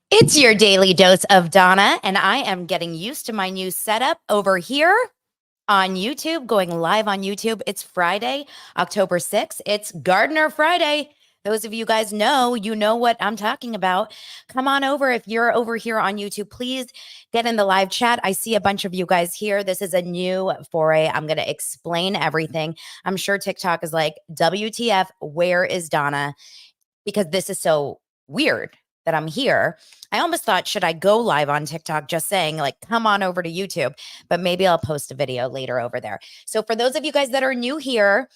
It's your daily dose of Donna, and I am getting used to my new setup over here on YouTube, going live on YouTube. It's Friday, October 6th. It's Gardener Friday. Those of you guys know, you know what I'm talking about. Come on over. If you're over here on YouTube, please get in the live chat. I see a bunch of you guys here. This is a new foray. I'm going to explain everything. I'm sure TikTok is like, WTF, where is Donna? Because this is so weird that I'm here. I almost thought, should I go live on TikTok just saying, like, come on over to YouTube? But maybe I'll post a video later over there. So for those of you guys that are new here,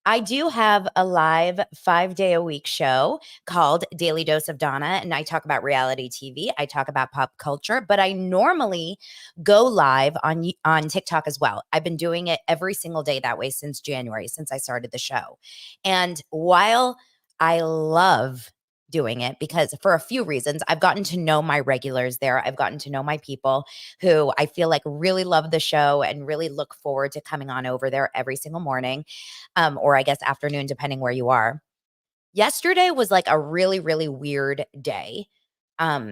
I do have a live 5-day-a-week show called Daily Dose of Donna, and I talk about reality TV. I talk about pop culture, but I normally go live on TikTok as well. I've been doing it every single day that way since January, since I started the show. And while I love doing it because for a few reasons, I've gotten to know my regulars there. I've gotten to know my people who I feel like really love the show and really look forward to coming on over there every single morning, or I guess afternoon, depending where you are. Yesterday was like a really, really weird day.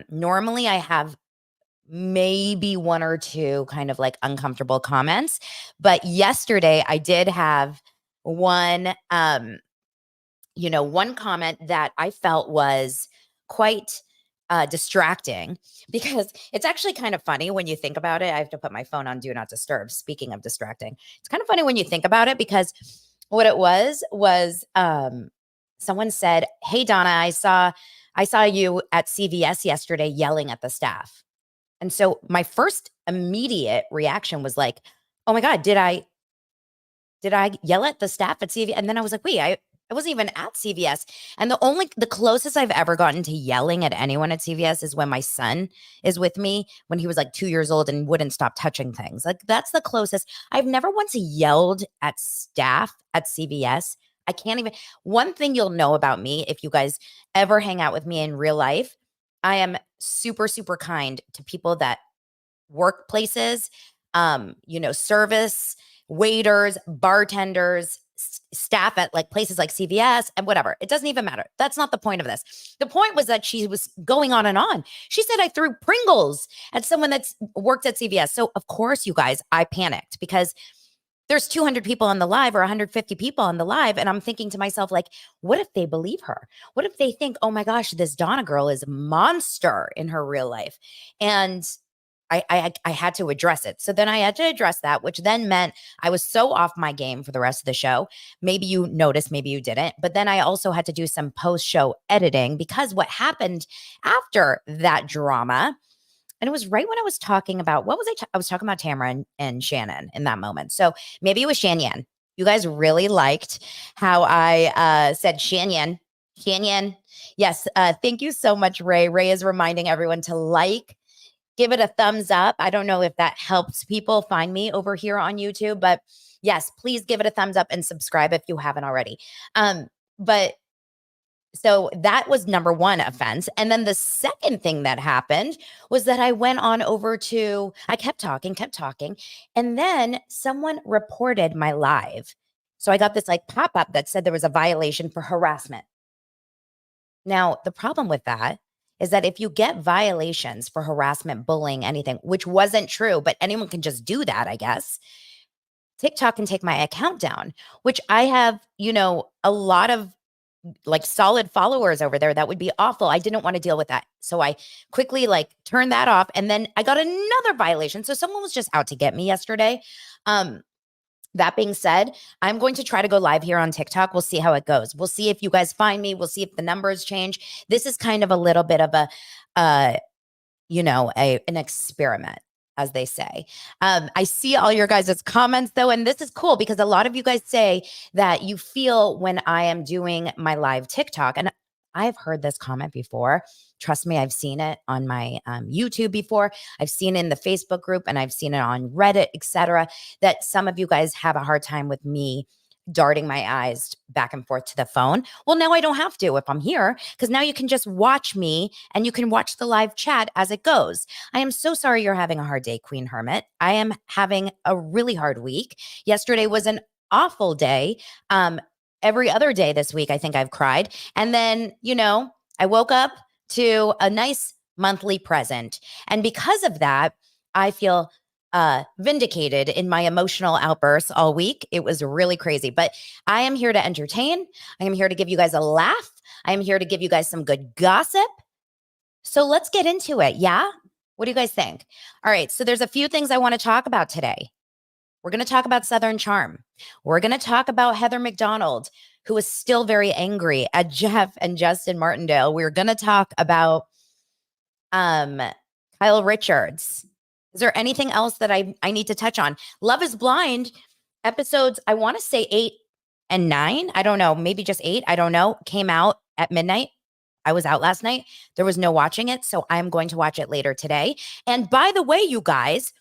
Normally I have maybe one or two kind of like uncomfortable comments, but yesterday I did have one one comment that I felt was quite distracting because it's actually kind of funny when you think about it. I have to put my phone on do not disturb. Speaking of distracting, it's kind of funny when you think about it because what it was someone said, "Hey Donna, I saw you at CVS yesterday yelling at the staff." And so my first immediate reaction was like, "Oh my god, did I yell at the staff at CVS?" And then I was like, "Wait, I wasn't even at CVS." And the closest I've ever gotten to yelling at anyone at CVS is when my son is with me when he was like 2 years old and wouldn't stop touching things. Like that's the closest. I've never once yelled at staff at CVS. I can't even. One thing you'll know about me if you guys ever hang out with me in real life, I am super, super kind to people that workplaces, service, waiters, bartenders, staff at like places like CVS and whatever. It doesn't even matter. That's not the point of this. The point was that she was going on and on. She said I threw Pringles at someone that's worked at CVS. So of course, you guys, I panicked because there's 200 people on the live or 150 people on the live. And I'm thinking to myself, like, what if they believe her? What if they think, oh my gosh, this Donna girl is a monster in her real life? And I had to address it. So then I had to address that, which then meant I was so off my game for the rest of the show. Maybe you noticed, maybe you didn't. But then I also had to do some post-show editing because what happened after that drama, and it was right when I was talking about what was I was talking about Tamara and Shannon in that moment. So maybe it was Shannon. You guys really liked how I said Shannon. Shannon. Yes. Thank you so much, Ray. Ray is reminding everyone to give it a thumbs up. I don't know if that helps people find me over here on YouTube, but yes, please give it a thumbs up and subscribe if you haven't already. But so that was number one offense. And then the second thing that happened was that I went on over to, I kept talking. And then someone reported my live. So I got this like pop up that said there was a violation for harassment. Now, the problem with that is that if you get violations for harassment, bullying, anything, which wasn't true, but anyone can just do that, I guess, TikTok can take my account down, which I have, a lot of like solid followers over there. That would be awful. I didn't want to deal with that. So I quickly like turned that off. And then I got another violation. So someone was just out to get me yesterday. That being said, I'm going to try to go live here on TikTok. We'll see how it goes. We'll see if you guys find me. We'll see if the numbers change. This is kind of a little bit of an experiment, as they say. I see all your guys' comments though, and this is cool because a lot of you guys say that you feel when I am doing my live TikTok, and I've heard this comment before. Trust me, I've seen it on my YouTube before. I've seen it in the Facebook group and I've seen it on Reddit, etc. That some of you guys have a hard time with me darting my eyes back and forth to the phone. Well, now I don't have to if I'm here because now you can just watch me and you can watch the live chat as it goes. I am so sorry you're having a hard day, Queen Hermit. I am having a really hard week. Yesterday was an awful day. Every other day this week, I think I've cried. And then, I woke up to a nice monthly present. And because of that, I feel vindicated in my emotional outbursts all week. It was really crazy, but I am here to entertain. I am here to give you guys a laugh. I am here to give you guys some good gossip. So let's get into it. Yeah. What do you guys think? All right. So there's a few things I want to talk about today. We're going to talk about Southern Charm. We're going to talk about Heather McDonald, who is still very angry at Jeff and Justin Martindale. We're going to talk about Kyle Richards. Is there anything else that I need to touch on? Love is Blind episodes, I want to say 8 and 9. I don't know. Maybe just 8. I don't know. Came out at midnight. I was out last night. There was no watching it. So I'm going to watch it later today. And by the way, you guys,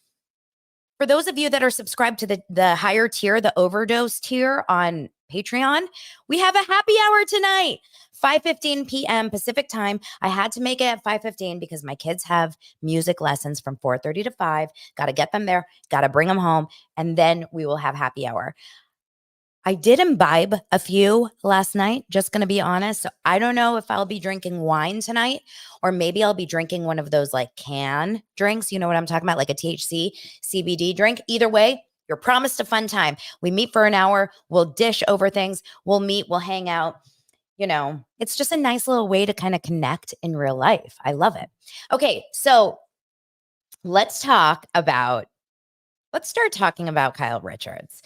for those of you that are subscribed to the higher tier, the overdose tier on Patreon, we have a happy hour tonight, 5:15 p.m. Pacific time. I had to make it at 5:15 because my kids have music lessons from 4:30 to 5. Got to get them there, got to bring them home, and then we will have happy hour. I did imbibe a few last night, just going to be honest. So I don't know if I'll be drinking wine tonight, or maybe I'll be drinking one of those like can drinks. You know what I'm talking about? Like a THC CBD drink. Either way, you're promised a fun time. We meet for an hour. We'll dish over things. We'll meet. We'll hang out. You know, it's just a nice little way to kind of connect in real life. I love it. Okay. So let's start talking about Kyle Richards.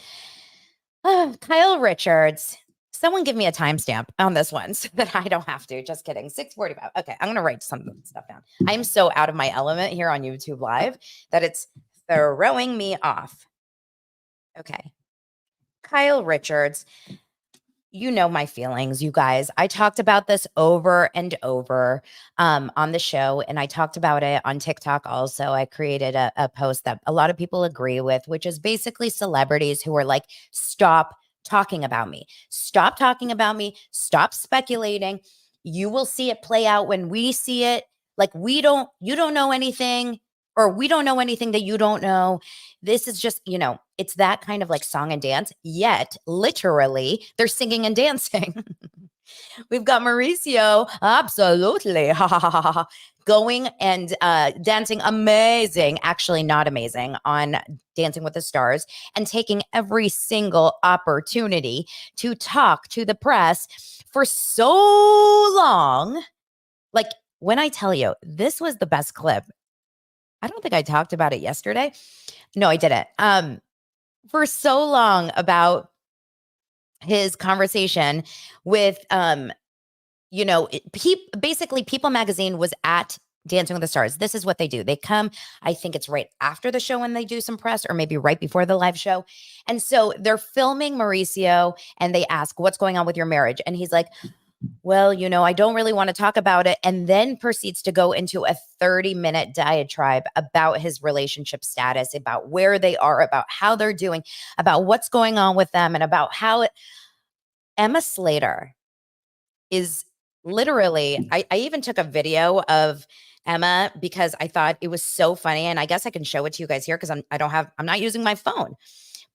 Kyle Richards. Someone give me a timestamp on this one so that I don't have to. Just kidding. 6:45. Okay, I'm going to write some stuff down. I'm so out of my element here on YouTube Live that it's throwing me off. Okay. Kyle Richards. You know my feelings, you guys. I talked about this over and over on the show, and I talked about it on TikTok also. I created a post that a lot of people agree with, which is basically celebrities who are like, stop talking about me. Stop talking about me. Stop speculating. You will see it play out when we see it. Like you don't know anything, or we don't know anything that you don't know. This is just, it's that kind of like song and dance, yet literally they're singing and dancing. We've got Mauricio, absolutely, going and dancing amazing, actually not amazing, on Dancing with the Stars, and taking every single opportunity to talk to the press for so long. Like when I tell you, this was the best clip. I don't think I talked about it yesterday. No, I didn't. For so long about his conversation with, basically People Magazine was at Dancing with the Stars. This is what they do. They come, I think it's right after the show when they do some press, or maybe right before the live show. And so they're filming Mauricio and they ask, what's going on with your marriage? And he's like, well, I don't really want to talk about it. And then proceeds to go into a 30-minute diatribe about his relationship status, about where they are, about how they're doing, about what's going on with them, and about how Emma Slater is literally, I even took a video of Emma because I thought it was so funny. And I guess I can show it to you guys here because I'm not using my phone.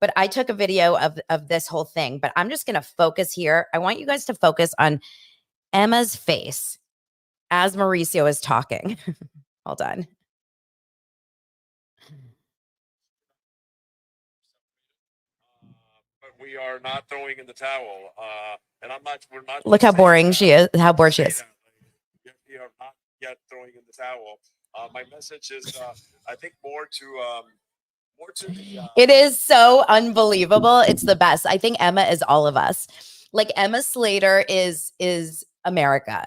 But I took a video of this whole thing, but I'm just going to focus here. I want you guys to focus on Emma's face as Mauricio is talking. Hold on. But we are not throwing in the towel. And we're not. Look how boring she is, how bored she is. We are not yet throwing in the towel. My message is, I think more to it is so unbelievable. It's the best. I think Emma is all of us. Like Emma Slater is America.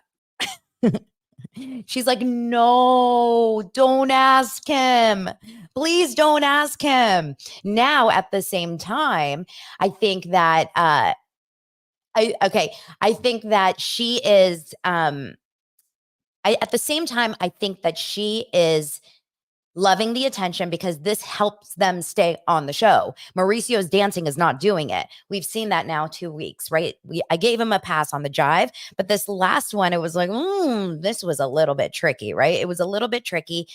She's like, no, don't ask him. Please don't ask him. Now, at the same time, I think that I think that she is at the same time, I think that she is loving the attention because this helps them stay on the show. Mauricio's dancing is not doing it. We've seen that now 2 weeks, right? I gave him a pass on the jive, but this last one, it was like, this was a little bit tricky, right? It was a little bit tricky.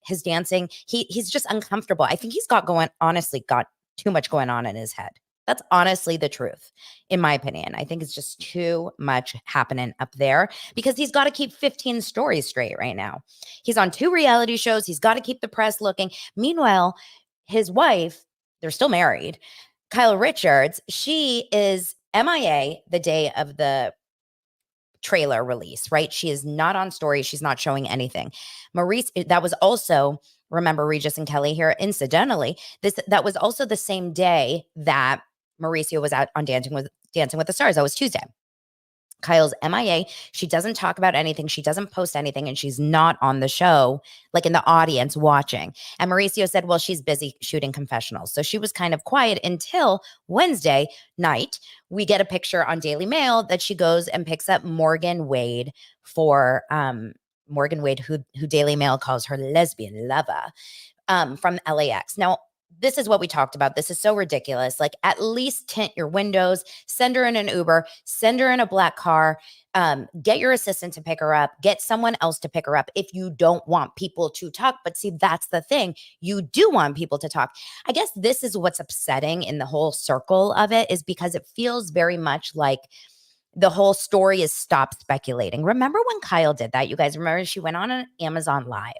His dancing, he's just uncomfortable. I think he's got too much going on in his head. That's honestly the truth, in my opinion. I think it's just too much happening up there because he's got to keep 15 stories straight right now. He's on 2 reality shows. He's got to keep the press looking. Meanwhile, his wife, they're still married, Kyle Richards, she is MIA the day of the trailer release, right? She is not on story. She's not showing anything. Maurice, that was also, remember Regis and Kelly here, incidentally, that was also the same day that Mauricio was out on Dancing with the Stars. That was Tuesday. Kyle's MIA. She doesn't talk about anything. She doesn't post anything, and she's not on the show, like in the audience watching. And Mauricio said, well, she's busy shooting confessionals. So she was kind of quiet until Wednesday night. We get a picture on Daily Mail that she goes and picks up Morgan Wade for Morgan Wade, who Daily Mail calls her lesbian lover, from LAX. Now, this is what we talked about. This is so ridiculous. Like, at least tint your windows, send her in an Uber, send her in a black car, get your assistant to pick her up, get someone else to pick her up if you don't want people to talk. But see, that's the thing. You do want people to talk. I guess this is what's upsetting in the whole circle of it, is because it feels very much like the whole story is stop speculating. Remember when Kyle did that? You guys remember she went on an Amazon Live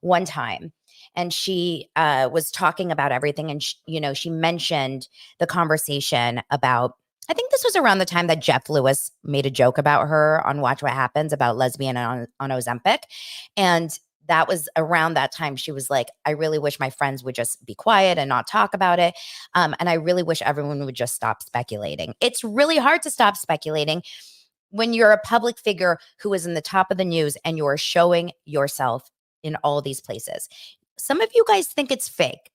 one time and she was talking about everything. And, she mentioned the conversation about, I think this was around the time that Jeff Lewis made a joke about her on Watch What Happens about lesbian on Ozempic. And that was around that time she was like, I really wish my friends would just be quiet and not talk about it. And I really wish everyone would just stop speculating. It's really hard to stop speculating when you're a public figure who is in the top of the news and you're showing yourself in all these places. Some of you guys think it's fake.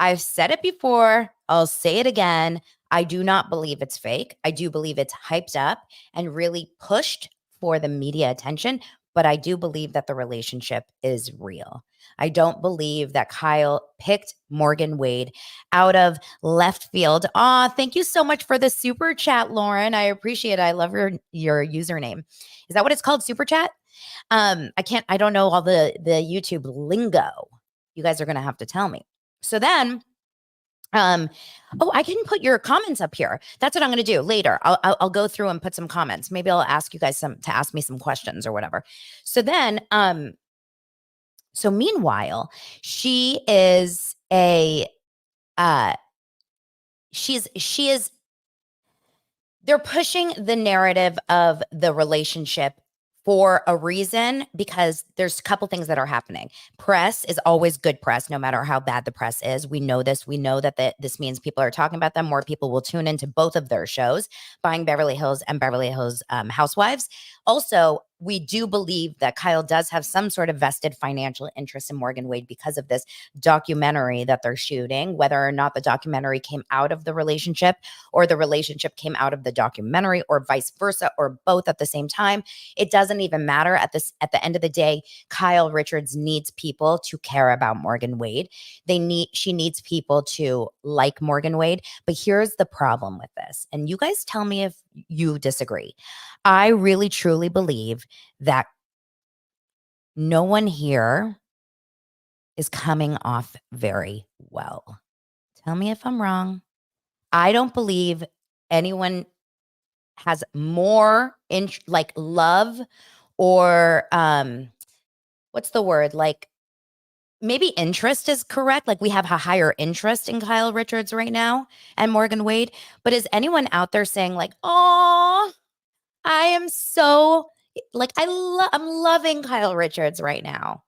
I've said it before. I'll say it again. I do not believe it's fake. I do believe it's hyped up and really pushed for the media attention. But I do believe that the relationship is real. I don't believe that Kyle picked Morgan Wade out of left field. Thank you so much for the super chat, Lauren. I appreciate it. I love your username. Is that what it's called? Super chat? I don't know all the YouTube lingo. You guys are going to have to tell me. So then, I can put your comments up here. That's what I'm going to do later. I'll go through and put some comments. Maybe I'll ask you guys to ask me some questions or whatever. So then, so meanwhile, she is they're pushing the narrative of the relationship for a reason, because there's a couple things that are happening. Press is always good press, no matter how bad the press is. We know this. We know that this means people are talking about them. More people will tune into both of their shows, Buying Beverly Hills and Beverly Hills Housewives. Also, we do believe that Kyle does have some sort of vested financial interest in Morgan Wade because of this documentary that they're shooting. Whether or not the documentary came out of the relationship or the relationship came out of the documentary or vice versa or both at the same time, it doesn't even matter. At the end of the day, Kyle Richards needs people to care about Morgan Wade. She needs people to like Morgan Wade. But here's the problem with this. And you guys tell me if you disagree. I really truly believe that no one here is coming off very well. Tell me if I'm wrong. I don't believe anyone has more love or what's the word? Like, maybe interest is correct. Like, we have a higher interest in Kyle Richards right now and Morgan Wade. But is anyone out there saying like, oh, I am so like, I'm loving Kyle Richards right now.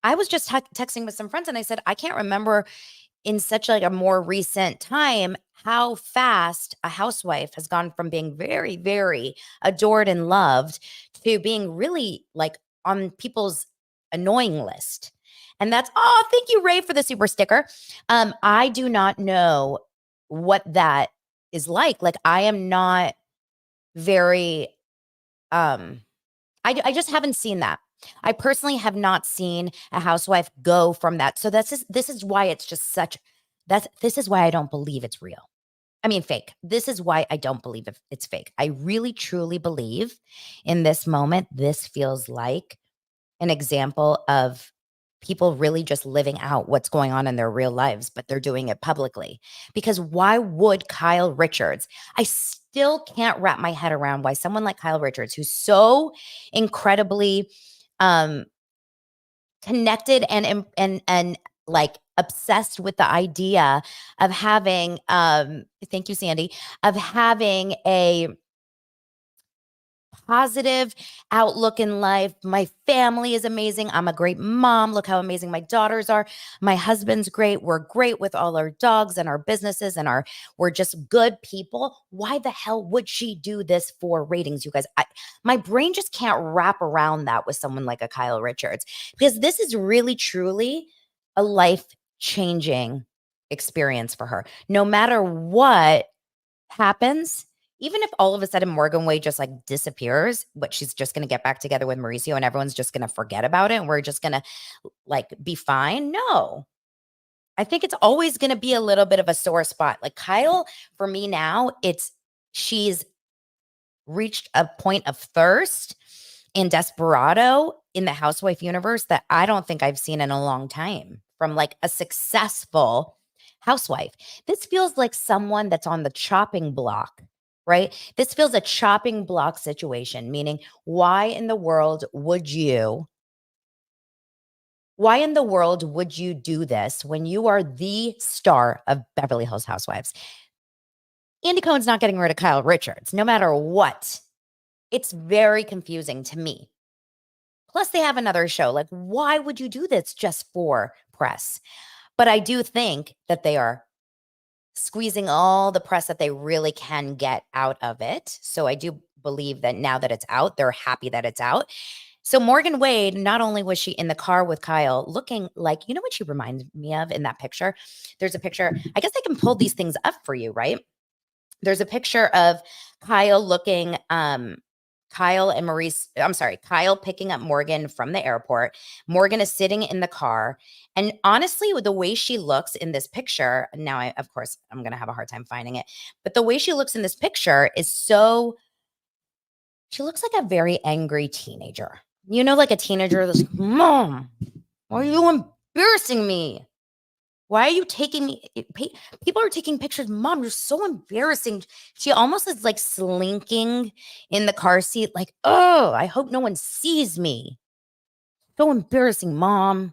I was just texting with some friends and I said, I can't remember in such like a more recent time how fast a housewife has gone from being very, very adored and loved to being really like on people's annoying list. And that's, thank you, Ray, for the super sticker. I do not know what that is like. Like, I am not very, I just haven't seen that. I personally have not seen a housewife go from that. So this is why it's just this is why I don't believe it's real. I mean, fake. This is why I don't believe it's fake. I really, truly believe in this moment, this feels like an example of people really just living out what's going on in their real lives, but they're doing it publicly. Because why would Kyle Richards? I still can't wrap my head around why someone like Kyle Richards, who's so incredibly connected and like obsessed with the idea of having thank you, Sandy, of having a positive outlook in life. My family is amazing. I'm a great mom. Look how amazing my daughters are. My husband's great. We're great with all our dogs and our businesses and we're just good people. Why the hell would she do this for ratings, you guys? My brain just can't wrap around that with someone like a Kyle Richards, because this is really, truly a life-changing experience for her. No matter what happens, even if all of a sudden Morgan Wade just like disappears, but she's just going to get back together with Mauricio and everyone's just going to forget about it and we're just going to like be fine. No, I think it's always going to be a little bit of a sore spot. Like Kyle, for me now, she's reached a point of thirst and desperado in the housewife universe that I don't think I've seen in a long time from like a successful housewife. This feels like someone that's on the chopping block, right? This feels a chopping block situation, meaning why in the world would you do this when you are the star of Beverly Hills Housewives? Andy Cohen's not getting rid of Kyle Richards, no matter what. It's very confusing to me. Plus, they have another show. Like, why would you do this just for press? But I do think that they are squeezing all the press that they really can get out of it. So I do believe that now that it's out, they're happy that it's out. So Morgan Wade, not only was she in the car with Kyle looking like, you know what she reminded me of in that picture? There's a picture. I guess I can pull these things up for you, right? There's a picture of Kyle looking, Kyle and Maurice, I'm sorry, Kyle picking up Morgan from the airport. Morgan is sitting in the car. And honestly, with the way she looks in this picture, now of course, I'm going to have a hard time finding it, but the way she looks in this picture is she looks like a very angry teenager. You know, like a teenager that's, Mom, why are you embarrassing me? Why are you taking me? People are taking pictures. Mom, you're so embarrassing. She almost is like slinking in the car seat, like, oh, I hope no one sees me. So embarrassing, Mom.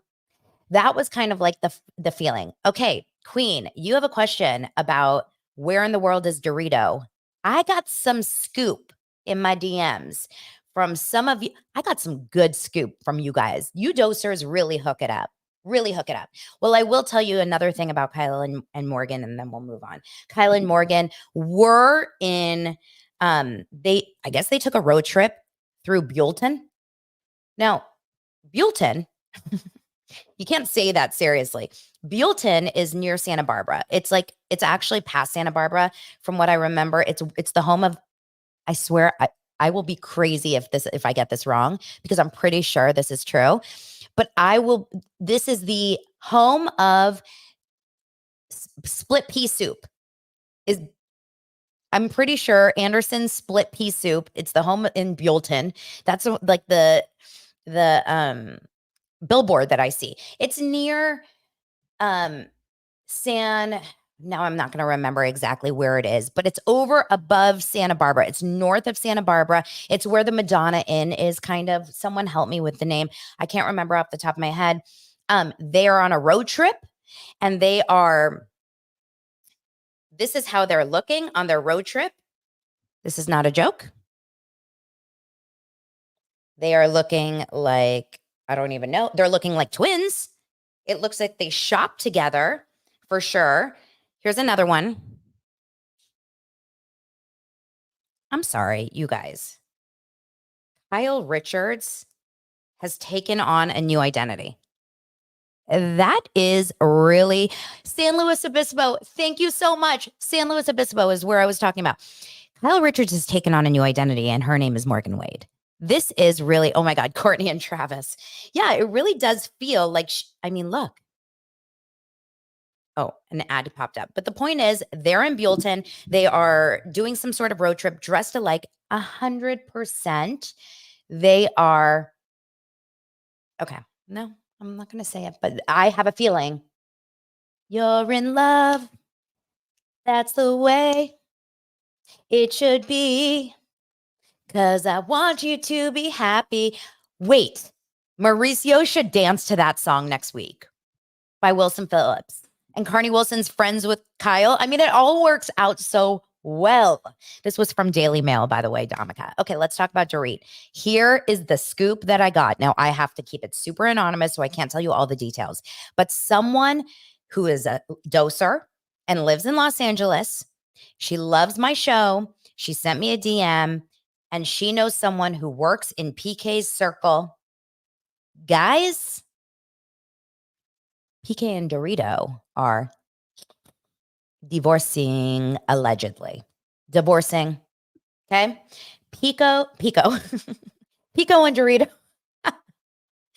That was kind of like the feeling. Okay, Queen, you have a question about where in the world is Dorito? I got some scoop in my DMs from some of you. I got some good scoop from you guys. You dosers really hook it up. Really hook it up. Well, I will tell you another thing about Kyle and Morgan, and then we'll move on. Kyle and Morgan were in, I guess they took a road trip through Buellton. Now, Buellton, you can't say that seriously. Buellton is near Santa Barbara. It's actually past Santa Barbara. From what I remember, it's the home of, I swear, I will be crazy if I get this wrong, because I'm pretty sure this is true. But this is the home of split pea soup. I'm pretty sure Anderson's split pea soup. It's the home in Buellton. That's like the billboard that I see. It's near now I'm not going to remember exactly where it is, but it's over above Santa Barbara. It's north of Santa Barbara. It's where the Madonna Inn is, kind of. Someone help me with the name. I can't remember off the top of my head. They are on a road trip, and this is how they're looking on their road trip. This is not a joke. They are looking like, I don't even know. They're looking like twins. It looks like they shop together for sure. Here's another one. I'm sorry, you guys. Kyle Richards has taken on a new identity. That is really San Luis Obispo. Thank you so much. San Luis Obispo is where I was talking about. Kyle Richards has taken on a new identity, and her name is Morgan Wade. This is really, oh my God, Courtney and Travis. Yeah, it really does feel like, look. Oh, an ad popped up. But the point is, they're in Buellton. They are doing some sort of road trip, dressed alike 100%. They are, okay, no, I'm not going to say it, but I have a feeling. You're in love. That's the way it should be. 'Cause I want you to be happy. Wait, Mauricio should dance to that song next week by Wilson Phillips. And Carney Wilson's friends with Kyle. I mean, it all works out so well. This was from Daily Mail, by the way, Domica. Okay, let's talk about Dorit. Here is the scoop that I got. Now, I have to keep it super anonymous, so I can't tell you all the details. But someone who is a doser and lives in Los Angeles, she loves my show. She sent me a DM, and she knows someone who works in PK's circle. Guys, PK and Dorito are divorcing, allegedly. Divorcing. Okay. Pico, Pico and Dorito.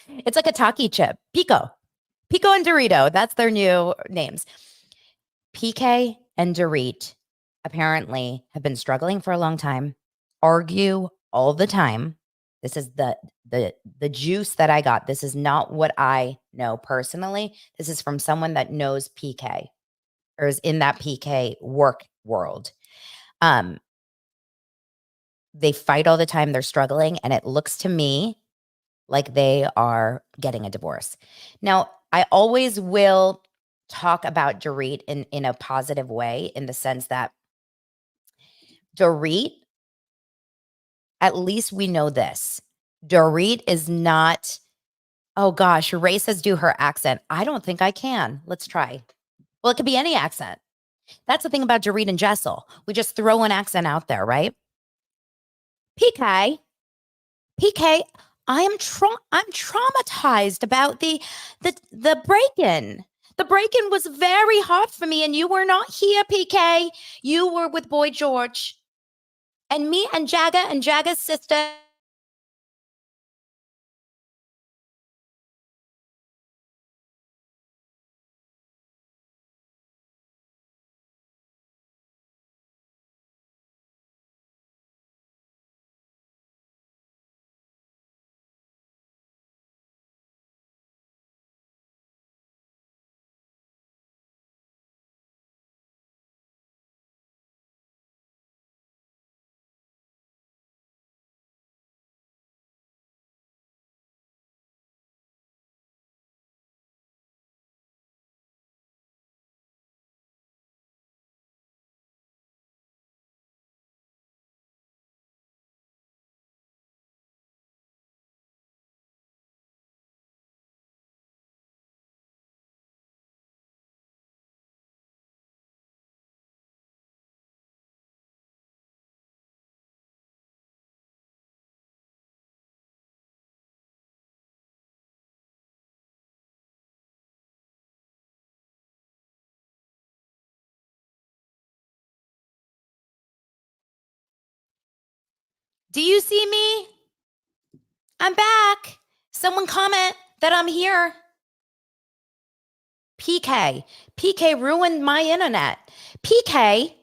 It's like a Taki chip. Pico and Dorito. That's their new names. PK and Dorit apparently have been struggling for a long time, argue all the time. This is the juice that I got. This is not what I know personally. This is from someone that knows PK or is in that PK work world. They fight all the time. They're struggling. And it looks to me like they are getting a divorce. Now, I always will talk about Dorit in a positive way, in the sense that Dorit, at least we know this. Dorit is not, oh gosh, Ray says do her accent. I don't think I can. Let's try. Well, it could be any accent. That's the thing about Dorit and Jessel. We just throw an accent out there, right? PK, I'm traumatized about the break-in. The break-in was very hard for me, and you were not here, PK. You were with Boy George. And me and Jagga's sister. Do you see me? I'm back. Someone comment that I'm here. PK ruined my internet. PK,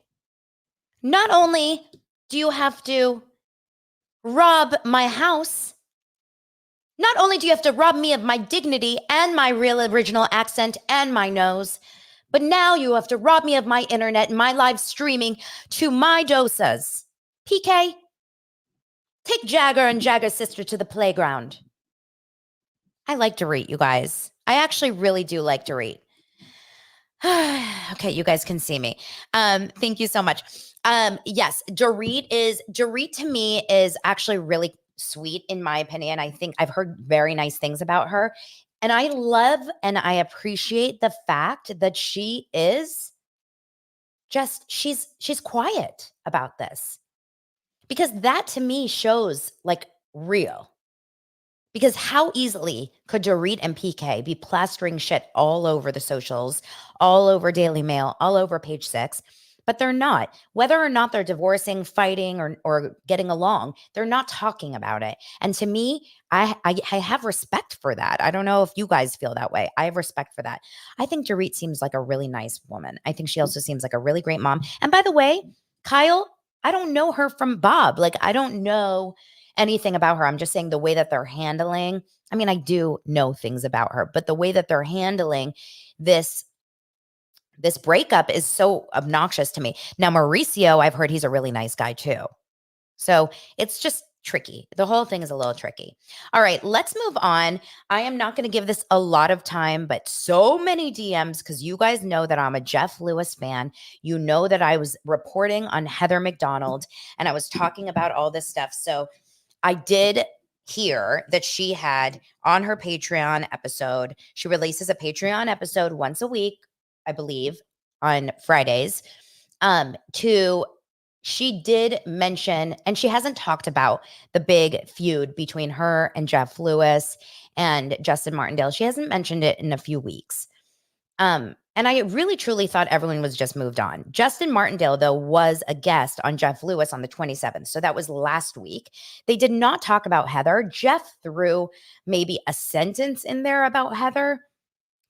not only do you have to rob my house, not only do you have to rob me of my dignity and my real original accent and my nose, but now you have to rob me of my internet and my live streaming to my dosas. PK, take Jagger and Jagger's sister to the playground. I like Dorit, you guys. I actually really do like Dorit. Okay, you guys can see me. Thank you so much. Yes, Dorit to me is actually really sweet, in my opinion. I think I've heard very nice things about her. And I love and I appreciate the fact that she is just, she's quiet about this. Because that to me shows like real. Because how easily could Dorit and PK be plastering shit all over the socials, all over Daily Mail, all over Page Six, but they're not. Whether or not they're divorcing, fighting, or getting along, they're not talking about it. And to me, I have respect for that. I don't know if you guys feel that way. I have respect for that. I think Dorit seems like a really nice woman. I think she also seems like a really great mom. And by the way, Kyle, I don't know her from Bob. Like, I don't know anything about her. I'm just saying the way that they're handling. I mean, I do know things about her, but the way that they're handling this breakup is so obnoxious to me. Now, Mauricio, I've heard he's a really nice guy too. So it's just tricky. The whole thing is a little tricky. All right, let's move on. I am not going to give this a lot of time, but so many DMs because you guys know that I'm a Jeff Lewis fan. You know that I was reporting on Heather McDonald and I was talking about all this stuff. So I did hear that she had on her Patreon episode, she releases a Patreon episode once a week, I believe, on Fridays. She did mention, and she hasn't talked about the big feud between her and Jeff Lewis and Justin Martindale. She hasn't mentioned it in a few weeks. And I really truly thought everyone was just moved on. Justin Martindale, though, was a guest on Jeff Lewis on the 27th. So that was last week. They did not talk about Heather. Jeff threw maybe a sentence in there about Heather,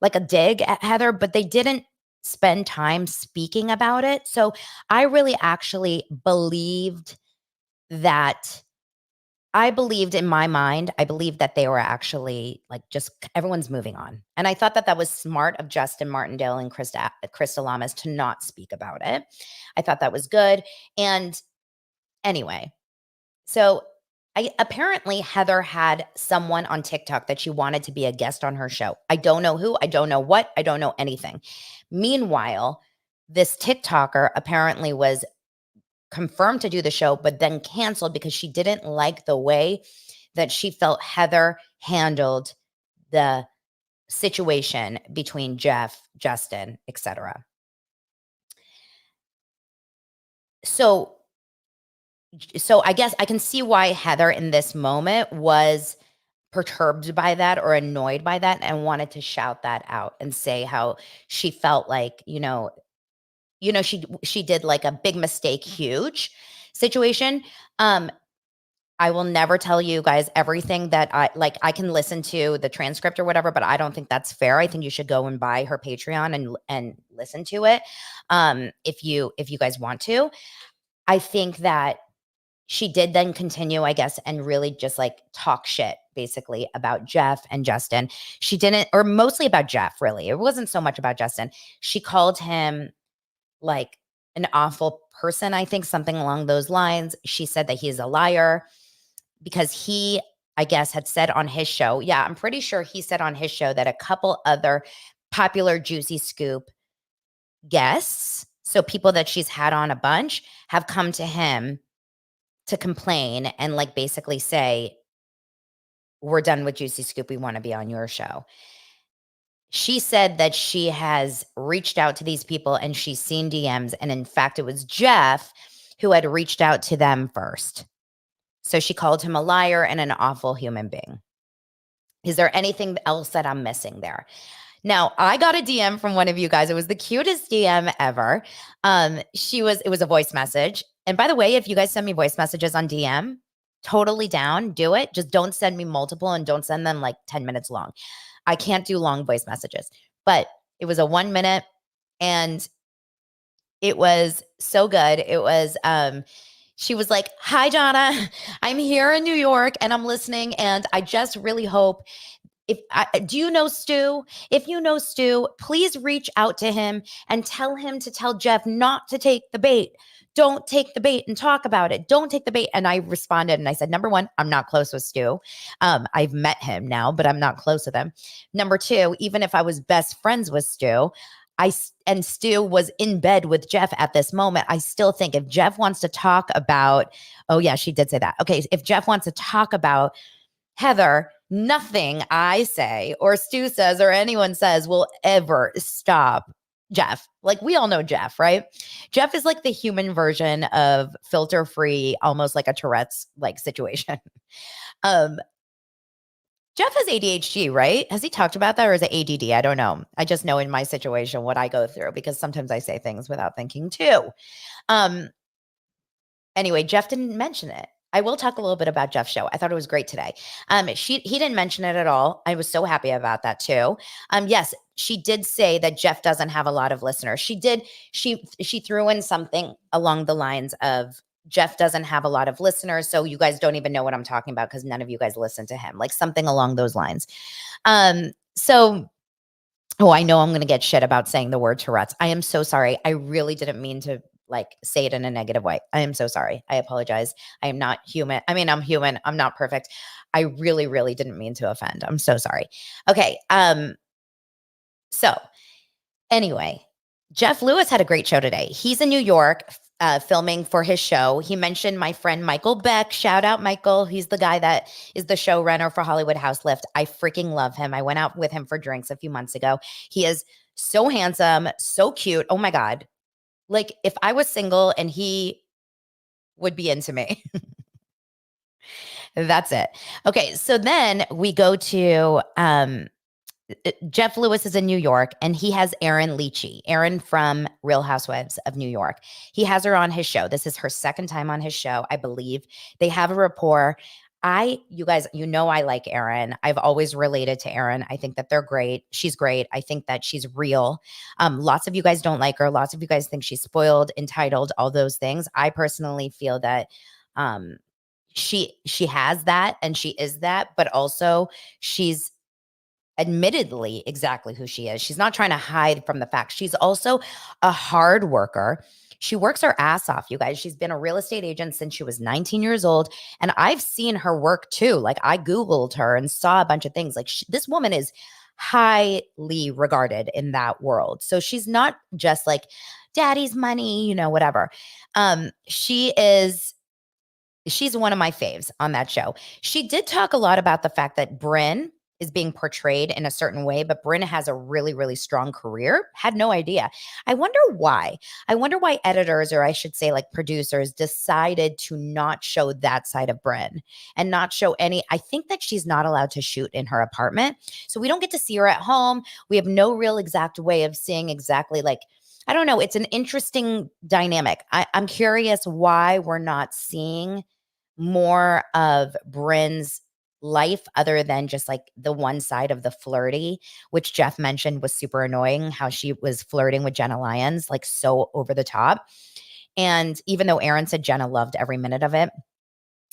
like a dig at Heather, but they didn't spend time speaking about it. So I really actually believed that in my mind, I believed that they were actually like just everyone's moving on. And I thought that that was smart of Justin Martindale and Krista Lamas to not speak about it. I thought that was good. And anyway, so apparently Heather had someone on TikTok that she wanted to be a guest on her show. I don't know who, I don't know what, I don't know anything. Meanwhile, this TikToker apparently was confirmed to do the show, but then canceled because she didn't like the way that she felt Heather handled the situation between Jeff, Justin, etc. So I guess I can see why Heather in this moment was perturbed by that or annoyed by that and wanted to shout that out and say how she felt like, she did like a big mistake, huge situation. I will never tell you guys everything that I can listen to the transcript or whatever, but I don't think that's fair. I think you should go and buy her Patreon and listen to it. If you guys want to. I think that she did then continue, I guess, and really just like talk shit basically about Jeff and Justin. She didn't, or mostly about Jeff, really. It wasn't so much about Justin. She called him like an awful person, I think, something along those lines. She said that he is a liar because he, I guess, had said on his show, yeah, I'm pretty sure he said on his show that a couple other popular Juicy Scoop guests, so people that she's had on a bunch, have come to him to complain and like basically say, we're done with Juicy Scoop. We want to be on your show. She said that she has reached out to these people and she's seen DMs. And in fact, it was Jeff who had reached out to them first. So she called him a liar and an awful human being. Is there anything else that I'm missing there? Now, I got a DM from one of you guys. It was the cutest DM ever. It was a voice message. And by the way, if you guys send me voice messages on DM, totally down, do it. Just don't send me multiple and don't send them like 10 minutes long. I can't do long voice messages, but it was a 1 minute and it was so good. It was, she was like, "Hi, Donna, I'm here in New York and I'm listening. And I just really hope do you know Stu? If you know Stu, please reach out to him and tell him to tell Jeff not to take the bait. Don't take the bait and talk about it. Don't take the bait." And I responded and I said, number one, I'm not close with Stu. I've met him now, but I'm not close with him. Number two, even if I was best friends with Stu, and Stu was in bed with Jeff at this moment, I still think if Jeff wants to talk about, oh yeah, she did say that. Okay, if Jeff wants to talk about Heather, nothing I say or Stu says or anyone says will ever stop Jeff. Like we all know Jeff, right? Jeff is like the human version of filter free, almost like a Tourette's like situation. Jeff has ADHD, right? Has he talked about that or is it ADD? I don't know. I just know in my situation what I go through because sometimes I say things without thinking too. Anyway, Jeff didn't mention it. I will talk a little bit about Jeff's show. I thought it was great today. He didn't mention it at all. I was so happy about that too. Yes, she did say that Jeff doesn't have a lot of listeners. She threw in something along the lines of Jeff doesn't have a lot of listeners, so you guys don't even know what I'm talking about because none of you guys listen to him, like something along those lines. So oh, I know I'm going to get shit about saying the word Tourette's. I am so sorry. I really didn't mean to like say it in a negative way. I am so sorry. I apologize. I am not human. I mean, I'm human. I'm not perfect. I really, really didn't mean to offend. I'm so sorry. Okay. So anyway, Jeff Lewis had a great show today. He's in New York filming for his show. He mentioned my friend Michael Beck. Shout out Michael. He's the guy that is the showrunner for Hollywood House Lift. I freaking love him. I went out with him for drinks a few months ago. He is so handsome, so cute. Oh my God. Like if I was single and he would be into me. That's it. Okay. So then we go to Jeff Lewis is in New York and he has Erin Leachy, Erin from Real Housewives of New York. He has her on his show. This is her second time on his show, I believe. They have a rapport. You guys, you know, I like Erin. I've always related to Erin. I think that they're great. She's great. I think that she's real. Lots of you guys don't like her. Lots of you guys think she's spoiled, entitled, all those things. I personally feel that she has that and she is that, but also she's admittedly exactly who she is. She's not trying to hide from the fact. She's also a hard worker. She works her ass off, you guys. She's been a real estate agent since she was 19 years old. And I've seen her work too. Like I Googled her and saw a bunch of things. Like this woman is highly regarded in that world. So she's not just like daddy's money, you know, whatever. She's one of my faves on that show. She did talk a lot about the fact that Brynn is being portrayed in a certain way, but Brynn has a really, really strong career. Had no idea. I wonder why. I wonder why editors, or I should say like producers, decided to not show that side of Brynn and not show any. I think that she's not allowed to shoot in her apartment. So we don't get to see her at home. We have no real exact way of seeing exactly like, I don't know. It's an interesting dynamic. I'm curious why we're not seeing more of Brynn's life other than just like the one side of the flirty, which Jeff mentioned was super annoying, how she was flirting with Jenna Lyons, like so over the top. And even though Erin said Jenna loved every minute of it,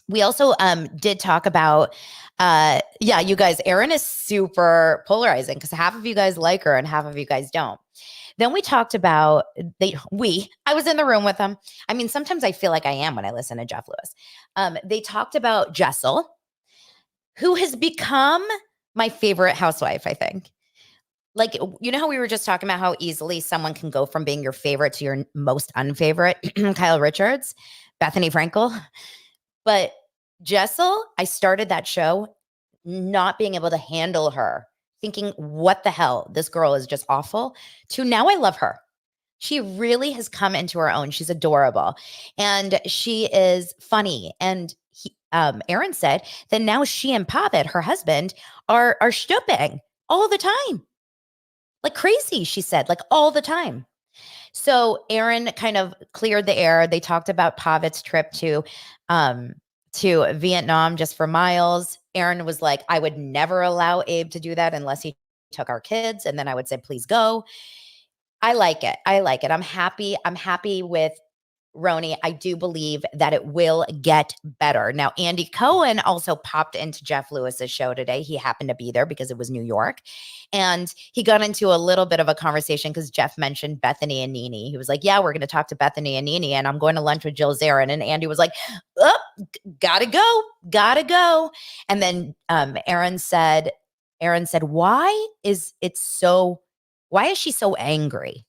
we also did talk about yeah, you guys, Erin is super polarizing because half of you guys like her and half of you guys don't. Then we talked about I was in the room with them. I mean, sometimes I feel like I am when I listen to Jeff Lewis. They talked about Jessel, who has become my favorite housewife, I think. Like, you know how we were just talking about how easily someone can go from being your favorite to your most unfavorite? Kyle Richards, Bethany Frankel. But Jessel, I started that show not being able to handle her, thinking, what the hell? This girl is just awful. To now I love her. She really has come into her own. She's adorable and she is funny. And Erin said that now she and Pavitt, her husband, are stooping all the time. Like crazy, she said, like all the time. So Erin kind of cleared the air. They talked about Pavitt's trip to Vietnam just for miles. Erin was like, I would never allow Abe to do that unless he took our kids. And then I would say, please go. I like it. I like it. I'm happy. I'm happy with RHONY. I do believe that it will get better. Now, Andy Cohen also popped into Jeff Lewis's show today. He happened to be there because it was New York. And he got into a little bit of a conversation because Jeff mentioned Bethany and Nene. He was like, yeah, we're going to talk to Bethany and Nene, and I'm going to lunch with Jill Zarin. And Andy was like, oh, gotta go. And then Erin said, why is she so angry?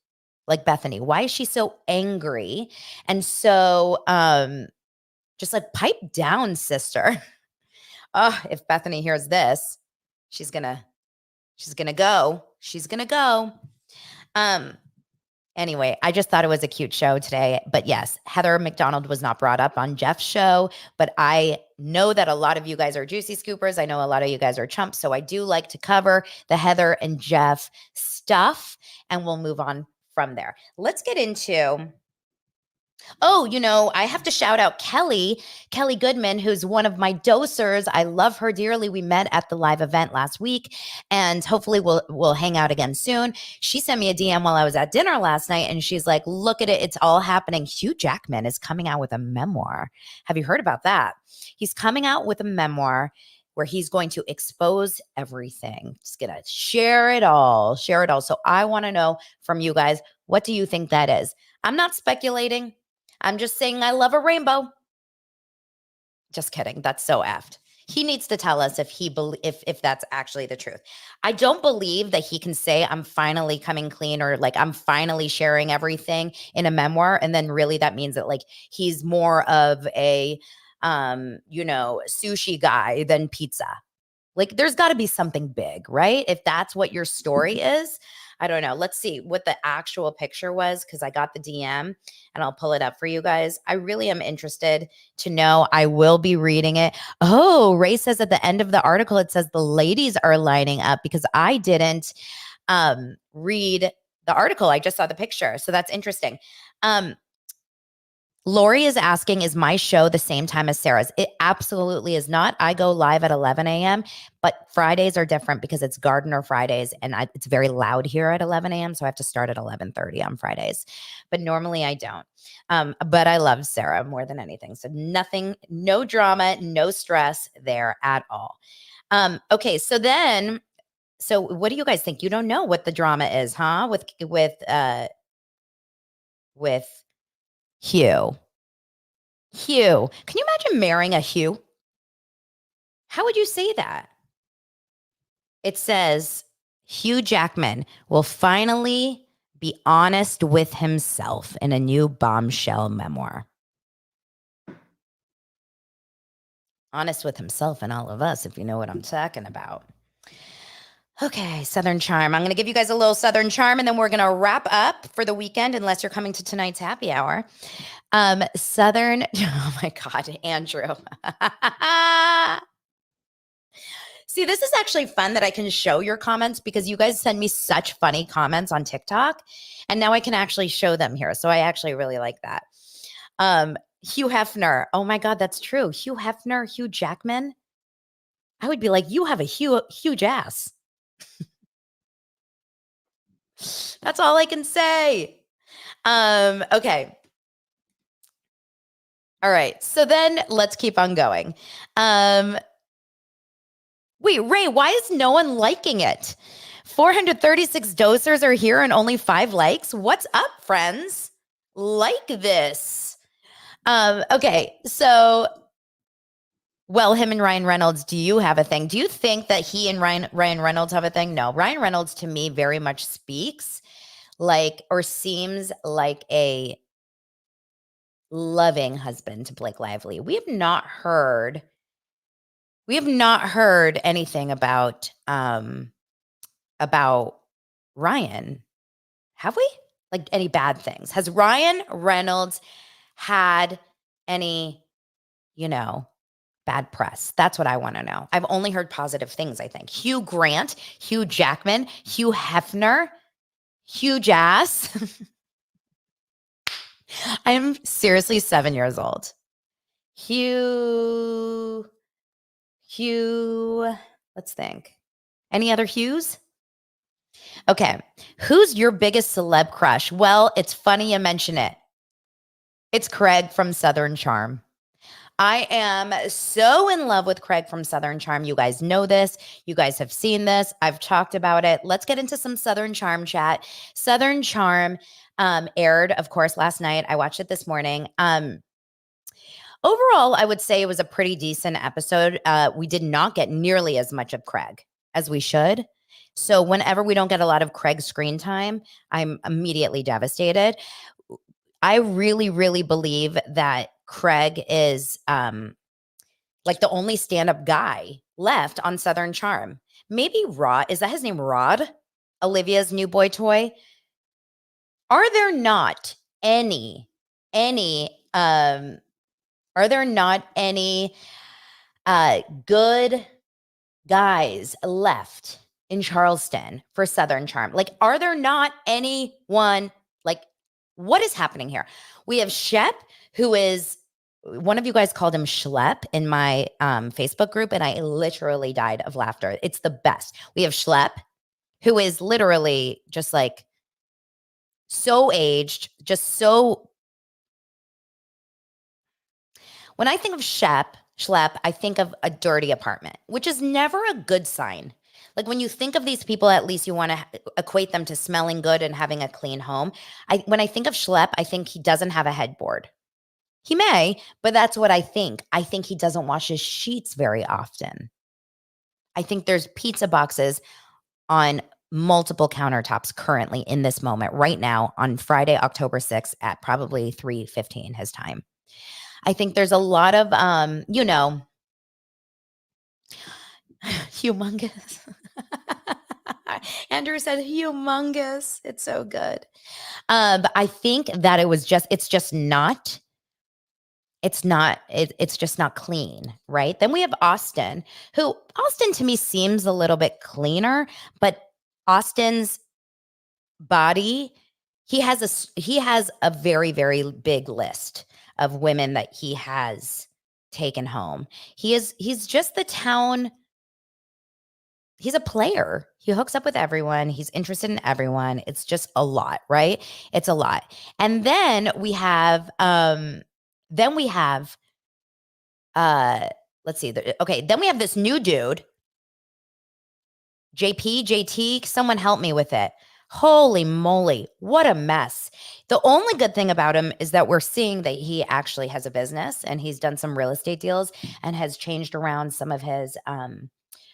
Like Bethany, why is she so angry? And so just like pipe down, sister. Oh, if Bethany hears this, she's gonna go. She's gonna go. Anyway, I just thought it was a cute show today. But yes, Heather McDonald was not brought up on Jeff's show, but I know that a lot of you guys are juicy scoopers. I know a lot of you guys are chumps. So I do like to cover the Heather and Jeff stuff, and we'll move on from there. Let's get into Oh, I have to shout out Kelly Goodman, who's one of my dosers. I love her dearly. We met at the live event last week, and hopefully we'll hang out again soon. She sent me a DM while I was at dinner last night, and she's like, "Look at it, it's all happening. Hugh Jackman is coming out with a memoir. Have you heard about that? He's coming out with a memoir." Where he's going to expose everything. Just gonna share it all. So I want to know from you guys, what do you think that is? I'm not speculating. I'm just saying I love a rainbow. Just kidding. That's so effed. He needs to tell us if that's actually the truth. I don't believe that he can say I'm finally coming clean or like I'm finally sharing everything in a memoir, and then really that means that like he's more of a sushi guy than pizza. Like there's got to be something big, right? If that's what your story is. I don't know. Let's see what the actual picture was because I got the DM and I'll pull it up for you guys. I really am interested to know. I will be reading it. Oh, Ray says at the end of the article, it says the ladies are lining up because I didn't read the article. I just saw the picture. So that's interesting. Lori is asking, is my show the same time as Sarah's? It absolutely is not. I go live at 11 a.m., but Fridays are different because it's Gardener Fridays, and it's very loud here at 11 a.m., so I have to start at 11:30 on Fridays. But normally I don't. But I love Sarah more than anything. So nothing, no drama, no stress there at all. Okay, so what do you guys think? You don't know what the drama is, huh? With Hugh. Hugh. Can you imagine marrying a Hugh? How would you say that? It says Hugh Jackman will finally be honest with himself in a new bombshell memoir. Honest with himself and all of us, if you know what I'm talking about. Okay, Southern Charm. I'm going to give you guys a little Southern Charm, and then we're going to wrap up for the weekend, unless you're coming to tonight's happy hour. Southern, oh my God, Andrew. See, this is actually fun that I can show your comments because you guys send me such funny comments on TikTok, and now I can actually show them here. So I actually really like that. Hugh Hefner. Oh my God, that's true. Hugh Hefner, Hugh Jackman. I would be like, you have a huge ass. That's all I can say. Okay. All right. So then let's keep on going. Wait, Ray, why is no one liking it? 436 dosers are here and only 5 likes. What's up, friends? Like this. Okay. So, well, him and Ryan Reynolds, do you have a thing? Do you think that he and Ryan Reynolds have a thing? No. Ryan Reynolds to me very much speaks like or seems like a loving husband to Blake Lively. We have not heard anything about Ryan. Have we? Like any bad things? Has Ryan Reynolds had any, bad press? That's what I want to know. I've only heard positive things, I think. Hugh Grant, Hugh Jackman, Hugh Hefner, huge ass. I'm seriously 7 years old. Hugh, let's think. Any other Hughes? Okay. Who's your biggest celeb crush? Well, it's funny you mention it. It's Craig from Southern Charm. I am so in love with Craig from Southern Charm. You guys know this. You guys have seen this. I've talked about it. Let's get into some Southern Charm chat. Southern Charm aired, of course, last night. I watched it this morning. Overall, I would say it was a pretty decent episode. We did not get nearly as much of Craig as we should. So whenever we don't get a lot of Craig screen time, I'm immediately devastated. I really, really believe that Craig is like the only stand-up guy left on Southern Charm. Maybe Rod. Is that his name, Rod? Olivia's new boy toy. Are there not any good guys left in Charleston for Southern Charm? Like, are there not anyone like What is happening here? We have Shep, who is, one of you guys called him Schlep in my Facebook group, and I literally died of laughter. It's the best. We have Schlep, who is literally just like so aged, just so. When I think of Schlep, I think of a dirty apartment, which is never a good sign. Like when you think of these people, at least you want to equate them to smelling good and having a clean home. When I think of Schlep, I think he doesn't have a headboard. He may, but that's what I think. I think he doesn't wash his sheets very often. I think there's pizza boxes on multiple countertops currently in this moment, right now on Friday, October 6th at probably 3:15 his time. I think there's a lot of, humongous. Andrew said humongous. It's so good. But I think that it's just not clean, right? Then we have Austin to me seems a little bit cleaner, but Austin's body, he has a very, very big list of women that he has taken home. He's just the town. He's a player. He hooks up with everyone. He's interested in everyone. It's just a lot, right? It's a lot. And then we have let's see. Okay, then we have this new dude, JT, someone help me with it. Holy moly, what a mess. The only good thing about him is that we're seeing that he actually has a business and he's done some real estate deals and has changed around some of his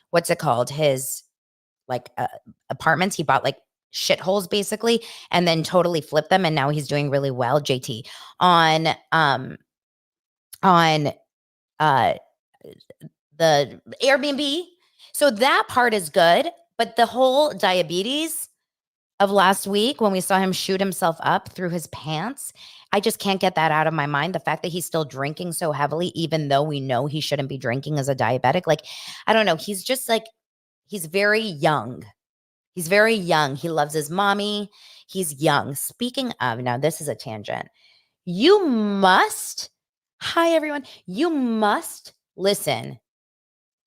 what's it called? His like apartments. He bought like shitholes basically and then totally flipped them, and now he's doing really well. JT on the Airbnb. So that part is good, but the whole diabetes of last week when we saw him shoot himself up through his pants, I just can't get that out of my mind. The fact that he's still drinking so heavily, even though we know he shouldn't be drinking as a diabetic. Like, I don't know. He's just like, he's very young. He's very young. He loves his mommy. He's young. Speaking of, now this is a tangent. Hi everyone. You must listen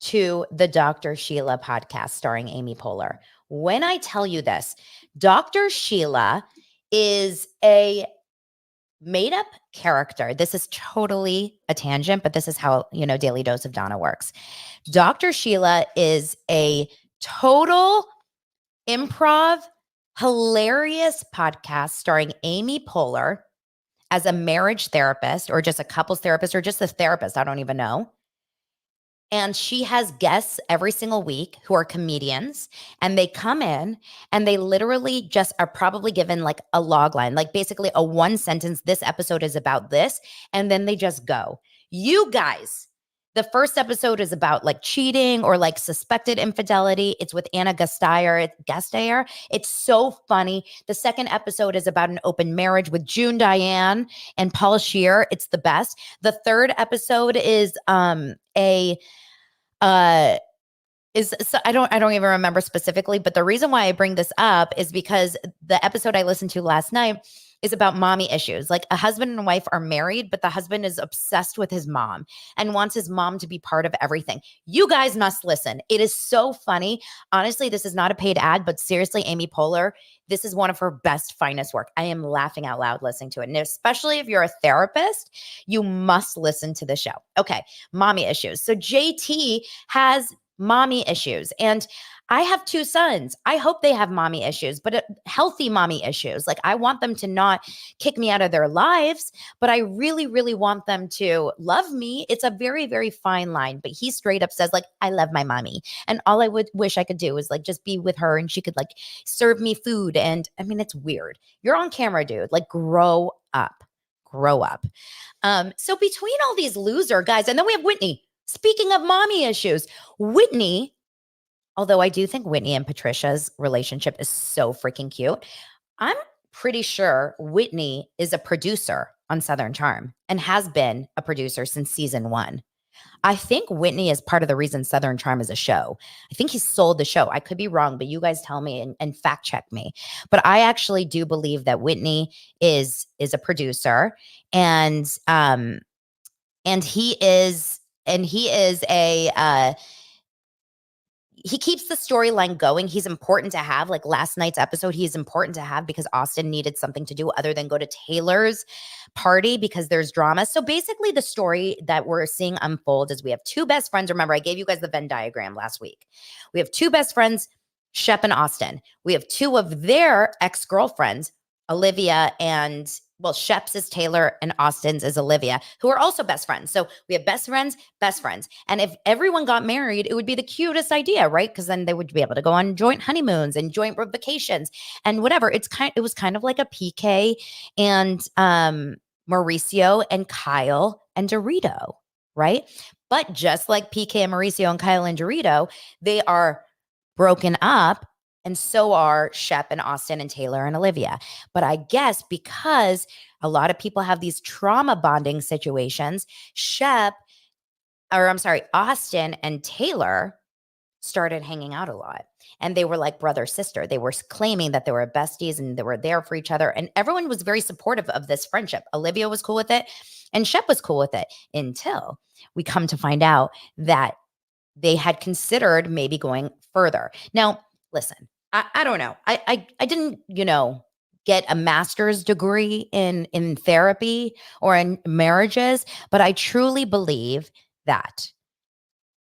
to the Dr. Sheila podcast starring Amy Poehler. When I tell you this, Dr. Sheila is a made up character. This is totally a tangent, but this is how, Daily Dose of Donna works. Dr. Sheila is a total improv, hilarious podcast starring Amy Poehler as a marriage therapist or just a couples therapist or just a therapist. I don't even know. And she has guests every single week who are comedians, and they come in and they literally just are probably given like a log line, like basically a one sentence, this episode is about this, and then they just go. You guys, the first episode is about like cheating or like suspected infidelity. It's with Anna Gasteyer. It's so funny. The second episode is about an open marriage with June Diane and Paul Scheer. It's the best. The third episode is I don't even remember specifically, but the reason why I bring this up is because the episode I listened to last night is about mommy issues. Like a husband and wife are married, but the husband is obsessed with his mom and wants his mom to be part of everything. You guys must listen. It is so funny. Honestly, this is not a paid ad, but seriously, Amy Poehler, this is one of her best, finest work. I am laughing out loud listening to it. And especially if you're a therapist, you must listen to the show. Okay, mommy issues. So JT has mommy issues. And I have two sons. I hope they have mommy issues, but healthy mommy issues. Like I want them to not kick me out of their lives, but I really, really want them to love me. It's a very, very fine line, but he straight up says like, I love my mommy. And all I would wish I could do is like, just be with her and she could like serve me food. And I mean, it's weird. You're on camera, dude. Like grow up. So between all these loser guys, and then we have Whitney. Speaking of mommy issues, Whitney, although I do think Whitney and Patricia's relationship is so freaking cute, I'm pretty sure Whitney is a producer on Southern Charm and has been a producer since season 1. I think Whitney is part of the reason Southern Charm is a show. I think he sold the show. I could be wrong, but you guys tell me and fact check me. But I actually do believe that Whitney is a producer, and he is a he keeps the storyline going. He's important to have. Like last night's episode, he's important to have because Austin needed something to do other than go to Taylor's party because there's drama. So basically, the story that we're seeing unfold is we have two best friends. Remember, I gave you guys the Venn diagram last week. We have two best friends, Shep and Austin. We have two of their ex-girlfriends, Olivia and Shep's is Taylor and Austin's is Olivia, who are also best friends. So we have best friends. And if everyone got married, it would be the cutest idea, right? Because then they would be able to go on joint honeymoons and joint vacations and whatever. It was kind of like a PK and Mauricio and Kyle and Dorito, right? But just like PK and Mauricio and Kyle and Dorito, they are broken up. And so are Shep and Austin and Taylor and Olivia. But I guess because a lot of people have these trauma bonding situations, Austin and Taylor started hanging out a lot. And they were like brother, sister. They were claiming that they were besties and they were there for each other. And everyone was very supportive of this friendship. Olivia was cool with it and Shep was cool with it until we come to find out that they had considered maybe going further. Now, listen, I don't know. I didn't, get a master's degree in therapy or in marriages, but I truly believe that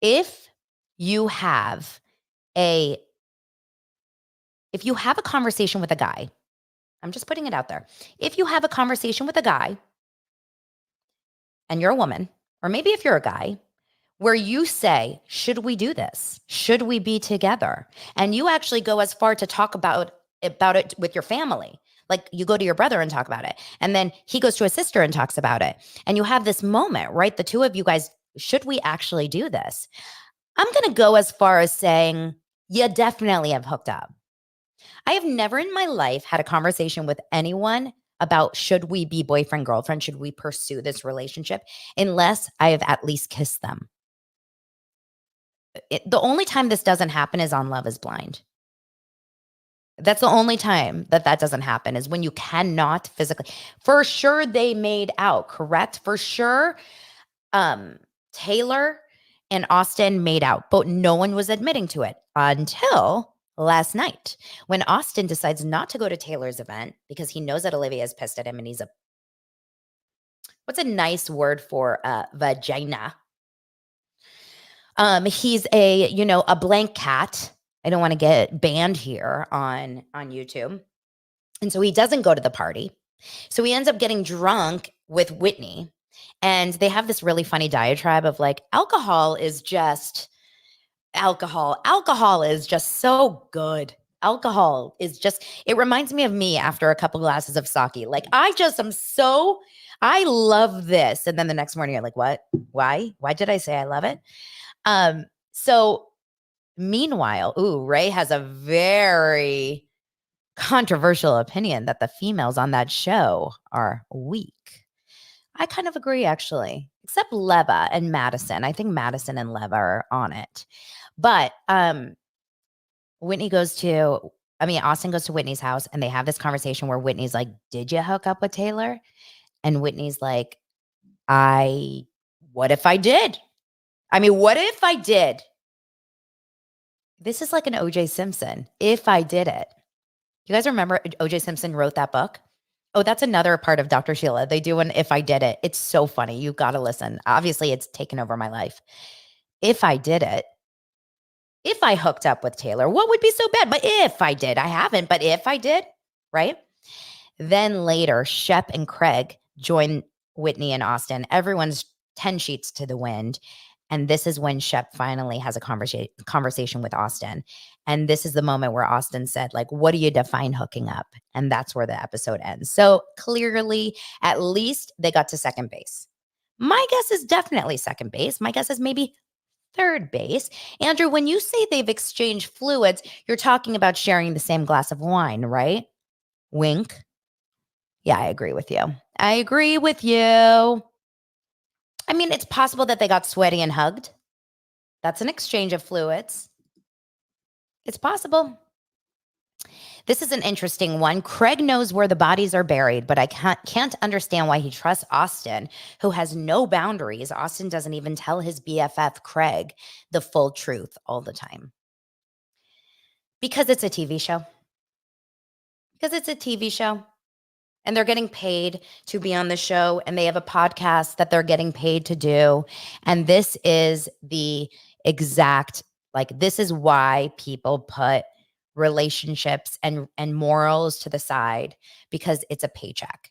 if you have a conversation with a guy, I'm just putting it out there. If you have a conversation with a guy and you're a woman, or maybe if you're a guy, where you say, should we do this? Should we be together? And you actually go as far to talk about it with your family. Like you go to your brother and talk about it. And then he goes to his sister and talks about it. And you have this moment, right? The two of you guys, should we actually do this? I'm going to go as far as saying, you definitely have hooked up. I have never in my life had a conversation with anyone about should we be boyfriend, girlfriend? Should we pursue this relationship? Unless I have at least kissed them. The only time this doesn't happen is on Love is Blind. That's the only time that doesn't happen is when you cannot physically. For sure, they made out, correct? For sure, Taylor and Austin made out, but no one was admitting to it until last night when Austin decides not to go to Taylor's event because he knows that Olivia is pissed at him and he's what's a nice word for vagina? He's a blank cat. I don't want to get banned here on YouTube. And so he doesn't go to the party. So he ends up getting drunk with Whitney. And they have this really funny diatribe of like, alcohol is just alcohol. Alcohol is just so good. Alcohol is just, it reminds me of me after a couple glasses of sake. Like I love this. And then the next morning you're like, what? Why did I say I love it? So meanwhile, Ray has a very controversial opinion that the females on that show are weak. I kind of agree, actually, except Leva and Madison. I think Madison and Leva are on it. But Austin goes to Whitney's house and they have this conversation where Whitney's like, did you hook up with Taylor? And Whitney's like, what if I did? What if I did? This is like an O.J. Simpson. If I did it. You guys remember O.J. Simpson wrote that book? Oh, that's another part of Dr. Sheila. They do an If I Did It. It's so funny. You got to listen. Obviously, it's taken over my life. If I did it, if I hooked up with Taylor, what would be so bad? But if I did, I haven't. But if I did, right? Then later, Shep and Craig join Whitney and Austin. Everyone's 10 sheets to the wind. And this is when Shep finally has a conversation with Austin. And this is the moment where Austin said, like, what do you define hooking up? And that's where the episode ends. So clearly, at least they got to second base. My guess is definitely second base. My guess is maybe third base. Andrew, when you say they've exchanged fluids, you're talking about sharing the same glass of wine, right? Wink. Yeah, I agree with you. I mean, it's possible that they got sweaty and hugged. That's an exchange of fluids. It's possible. This is an interesting one. Craig knows where the bodies are buried, but I can't understand why he trusts Austin, who has no boundaries. Austin doesn't even tell his BFF, Craig, the full truth all the time. Because it's a TV show. Because it's a TV show. And they're getting paid to be on the show, and they have a podcast that they're getting paid to do. And this is the exact, like, this is why people put relationships and morals to the side, because it's a paycheck.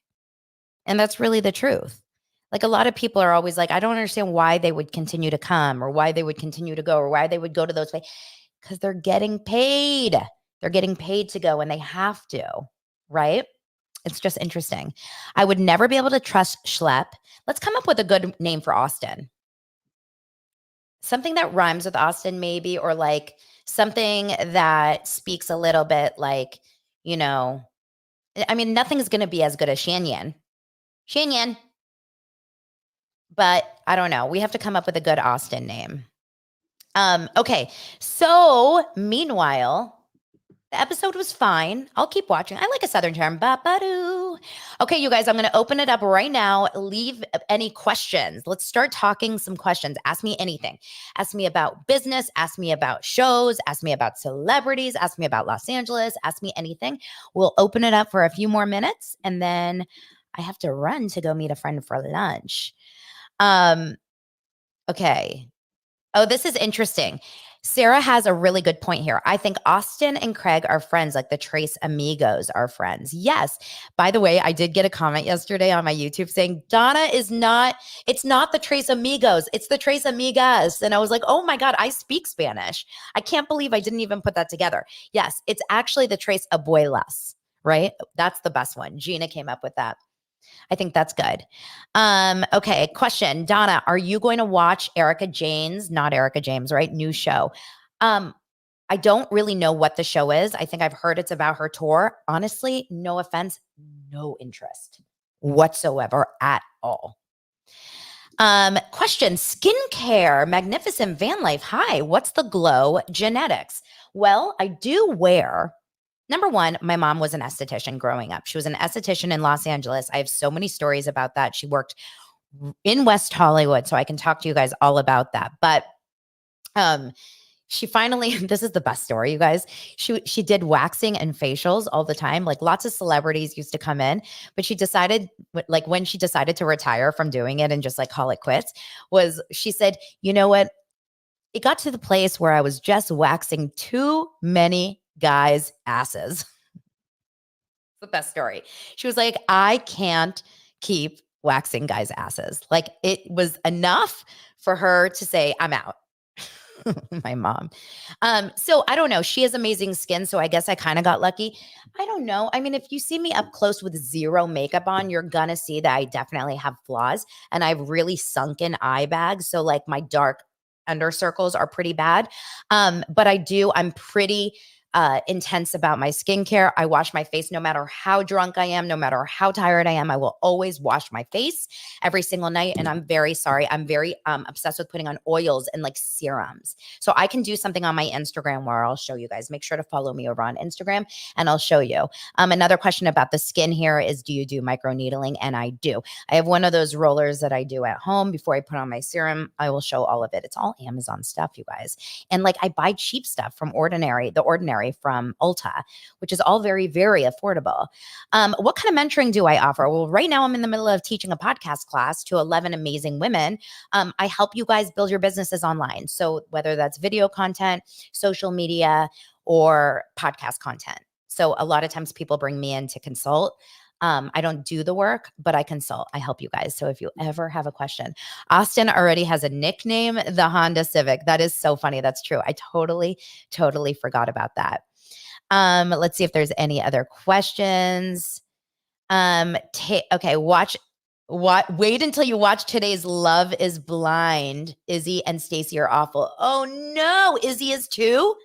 And that's really the truth. Like, a lot of people are always like, I don't understand why they would continue to come, or why they would continue to go, or why they would go to those places. Because they're getting paid. They're getting paid to go, and they have to, right? It's just interesting. I would never be able to trust Schlepp. Let's come up with a good name for Austin. Something that rhymes with Austin, maybe, or like something that speaks a little bit like, you know, I mean, nothing's going to be as good as Shanyan. Shanyan. But I don't know. We have to come up with a good Austin name. Okay. So meanwhile, the episode was fine. I'll keep watching. I like a Southern charm. Ba-ba-doo. Okay, you guys, I'm going to open it up right now. Leave any questions. Let's start talking some questions. Ask me anything. Ask me about business. Ask me about shows. Ask me about celebrities. Ask me about Los Angeles. Ask me anything. We'll open it up for a few more minutes, and then I have to run to go meet a friend for lunch. Okay. Oh, this is interesting. Sarah has a really good point here. I think Austin and Craig are friends, like the Trace Amigos are friends. Yes. By the way, I did get a comment yesterday on my YouTube saying, Donna it's not the Trace Amigos, it's the Trace Amigas. And I was like, oh my God, I speak Spanish. I can't believe I didn't even put that together. Yes, it's actually the Trace Abuelas, right? That's the best one. Gina came up with that. I think that's good. Okay, question. Donna, are you going to watch Erica James, not Erica James, right? New show. I don't really know what the show is. I think I've heard it's about her tour. Honestly, no offense, no interest whatsoever at all. Question. Skincare, magnificent van life. Hi, what's the glow genetics? Well, I do wear. Number one, my mom was an esthetician growing up. She was an esthetician in Los Angeles. I have so many stories about that. She worked in West Hollywood, so I can talk to you guys all about that. But she finally, this is the best story, you guys. She did waxing and facials all the time. Like, lots of celebrities used to come in, but she decided, like, when she decided to retire from doing it and just like call it quits, she said, you know what? It got to the place where I was just waxing too many guys' asses. The best story. She was like, I can't keep waxing guys' asses. Like, it was enough for her to say, I'm out. My mom. So I don't know. She has amazing skin. So I guess I kind of got lucky. I don't know. I mean, if you see me up close with zero makeup on, you're going to see that I definitely have flaws, and I have really sunken eye bags. So like my dark under circles are pretty bad. But I'm pretty intense about my skincare. I wash my face no matter how drunk I am, no matter how tired I am. I will always wash my face every single night. And I'm very sorry. I'm very obsessed with putting on oils and like serums. So I can do something on my Instagram where I'll show you guys. Make sure to follow me over on Instagram and I'll show you. Another question about the skin here is, do you do microneedling? And I do. I have one of those rollers that I do at home before I put on my serum. I will show all of it. It's all Amazon stuff, you guys. And like, I buy cheap stuff from The Ordinary from Ulta, which is all very, very affordable. What kind of mentoring do I offer? Well, right now I'm in the middle of teaching a podcast class to 11 amazing women. I help you guys build your businesses online. So whether that's video content, social media, or podcast content. So a lot of times people bring me in to consult. I don't do the work, but I consult. I help you guys. So if you ever have a question, Austin already has a nickname, the Honda Civic. That is so funny. That's true. I totally forgot about that. Let's see if there's any other questions. Okay, wait until you watch today's Love is Blind. Izzy and Stacey are awful. Oh no, Izzy is too?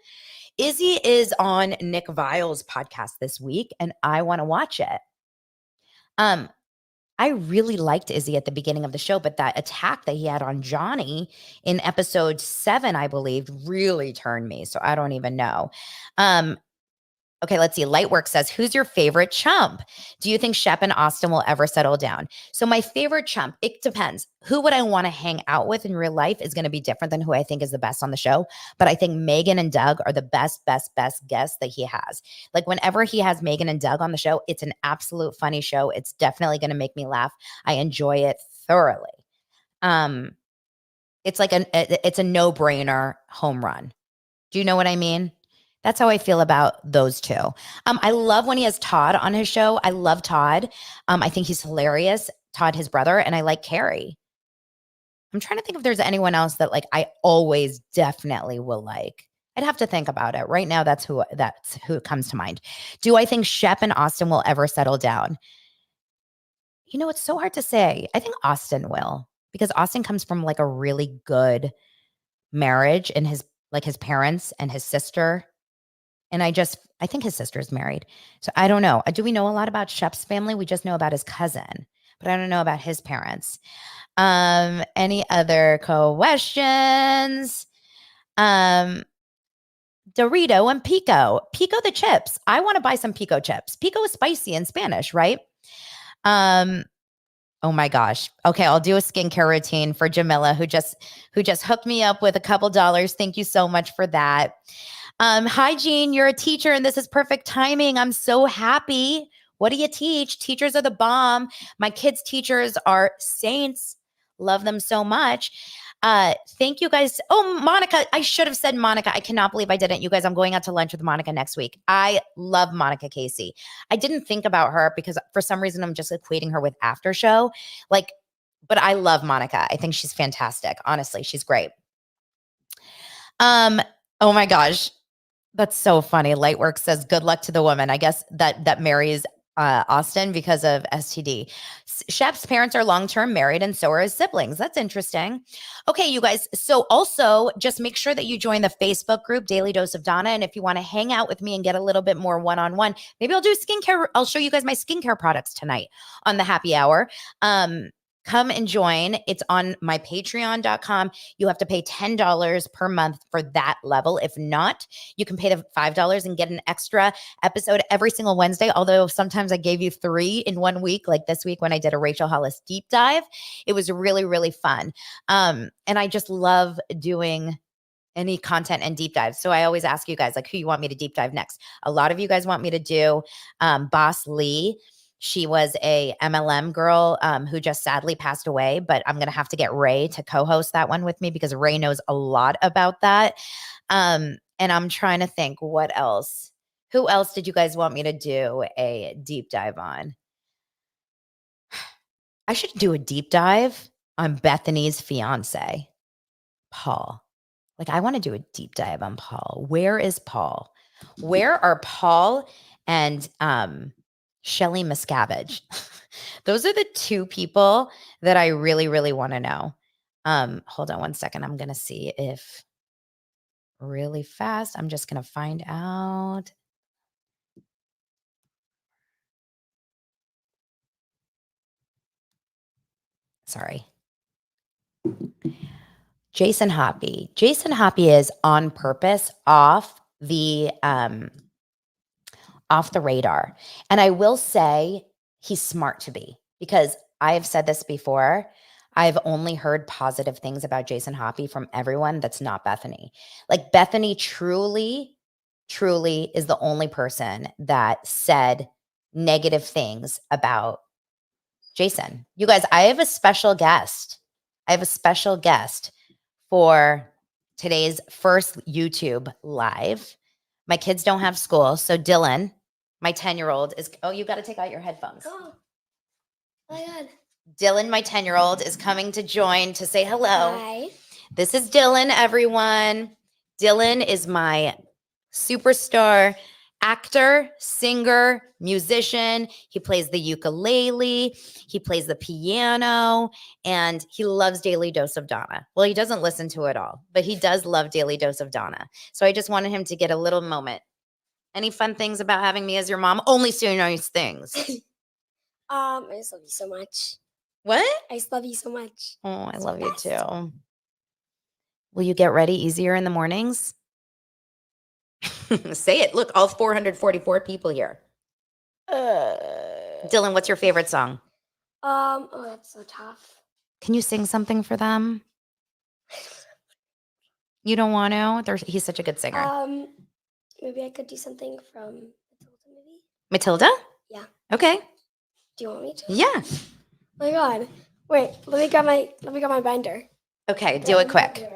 Izzy is on Nick Vile's podcast this week, and I want to watch it. I really liked Izzy at the beginning of the show, but that attack that he had on Johnny in episode 7, I believe, really turned me. So I don't even know. Okay, let's see. Lightwork says, who's your favorite chump? Do you think Shep and Austin will ever settle down? So my favorite chump, it depends. Who would I want to hang out with in real life is going to be different than who I think is the best on the show. But I think Megan and Doug are the best guests that he has. Like whenever he has Megan and Doug on the show, it's an absolute funny show. It's definitely going to make me laugh. I enjoy it thoroughly. It's like it's a no-brainer home run. Do you know what I mean? That's how I feel about those two. I love when he has Todd on his show. I love Todd. I think he's hilarious. Todd, his brother, and I like Carrie. I'm trying to think if there's anyone else that like I always definitely will like. I'd have to think about it. Right now, that's who comes to mind. Do I think Shep and Austin will ever settle down? You know, it's so hard to say. I think Austin will, because Austin comes from like a really good marriage, and his parents and his sister. And I think his sister's married. So I don't know. Do we know a lot about Shep's family? We just know about his cousin, but I don't know about his parents. Any other questions? Dorito and Pico. Pico the chips. I want to buy some Pico chips. Pico is spicy in Spanish, right? Oh my gosh. Okay, I'll do a skincare routine for Jamila, who just hooked me up with a couple dollars. Thank you so much for that. Hi, Jean, you're a teacher and this is perfect timing. I'm so happy. What do you teach? Teachers are the bomb. My kids' teachers are saints. Love them so much. Thank you guys. Oh, Monica. I should have said Monica. I cannot believe I didn't. You guys, I'm going out to lunch with Monica next week. I love Monica Casey. I didn't think about her because for some reason I'm just equating her with After Show. But I love Monica. I think she's fantastic. Honestly, she's great. Oh my gosh. That's so funny. Lightwork says, good luck to the woman. I guess that marries Austin because of STD. Shep's parents are long-term married, and so are his siblings. That's interesting. Okay, you guys. So also just make sure that you join the Facebook group, Daily Dose of Donna. And if you want to hang out with me and get a little bit more one-on-one, maybe I'll do skincare. I'll show you guys my skincare products tonight on the happy hour. Come and join. It's on my patreon.com. You have to pay $10 per month for that level. If not, you can pay the $5 and get an extra episode every single Wednesday. Although sometimes I gave you 3 in 1 week, like this week when I did a Rachel Hollis deep dive. It was really, really fun. And I just love doing any content and deep dives. So I always ask you guys, like, who you want me to deep dive next. A lot of you guys want me to do Boss Lee. She was a MLM girl who just sadly passed away, but I'm going to have to get Ray to co-host that one with me because Ray knows a lot about that. And I'm trying to think what else. Who else did you guys want me to do a deep dive on? I should do a deep dive on Bethany's fiance, Paul. Like, I want to do a deep dive on Paul. Where is Paul? Where are Paul and Shelly Miscavige? Those are the 2 people that I really, really want to know. Hold on one second. I'm going to see if really fast. I'm just going to find out. Sorry. Jason Hoppy. Jason Hoppy is on purpose off the radar. And I will say he's smart to be, because I have said this before. I've only heard positive things about Jason Hoppy from everyone that's not Bethany. Like, Bethany truly is the only person that said negative things about Jason. You guys, I have a special guest. For today's first YouTube live. My kids don't have school. So Dylan, my 10-year-old is, oh, you got to take out your headphones. Oh my God. Dylan, my 10-year-old, is coming to join to say hello. Hi. This is Dylan, everyone. Dylan is my superstar actor, singer, musician. He plays the ukulele. He plays the piano, and he loves Daily Dose of Donna. Well, he doesn't listen to it all, but he does love Daily Dose of Donna. So I just wanted him to get a little moment. Any fun things about having me as your mom? Only so nice things. I just love you so much. What? I just love you so much. Oh, I It's love the you best. too. Will you get ready easier in the mornings? Say it. Look, all 444 people here. Dylan, what's your favorite song? Oh, that's so tough. Can you sing something for them? You don't want to? He's such a good singer. Maybe I could do something from Matilda, maybe. Matilda? Yeah. Okay. Do you want me to? Yeah. Oh my God. Wait, let me grab my binder. Okay, do it quick.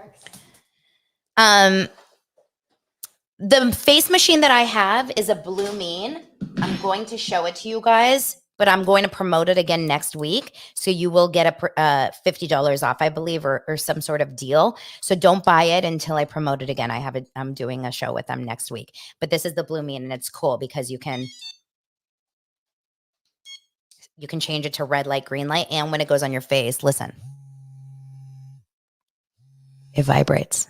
The face machine that I have is a Blue Mean. I'm going to show it to you guys, but I'm going to promote it again next week. So you will get a $50 off, I believe, or some sort of deal. So don't buy it until I promote it again. I'm doing a show with them next week. But this is the Blue Mean, and it's cool because you can change it to red light, green light, and when it goes on your face, listen. It vibrates.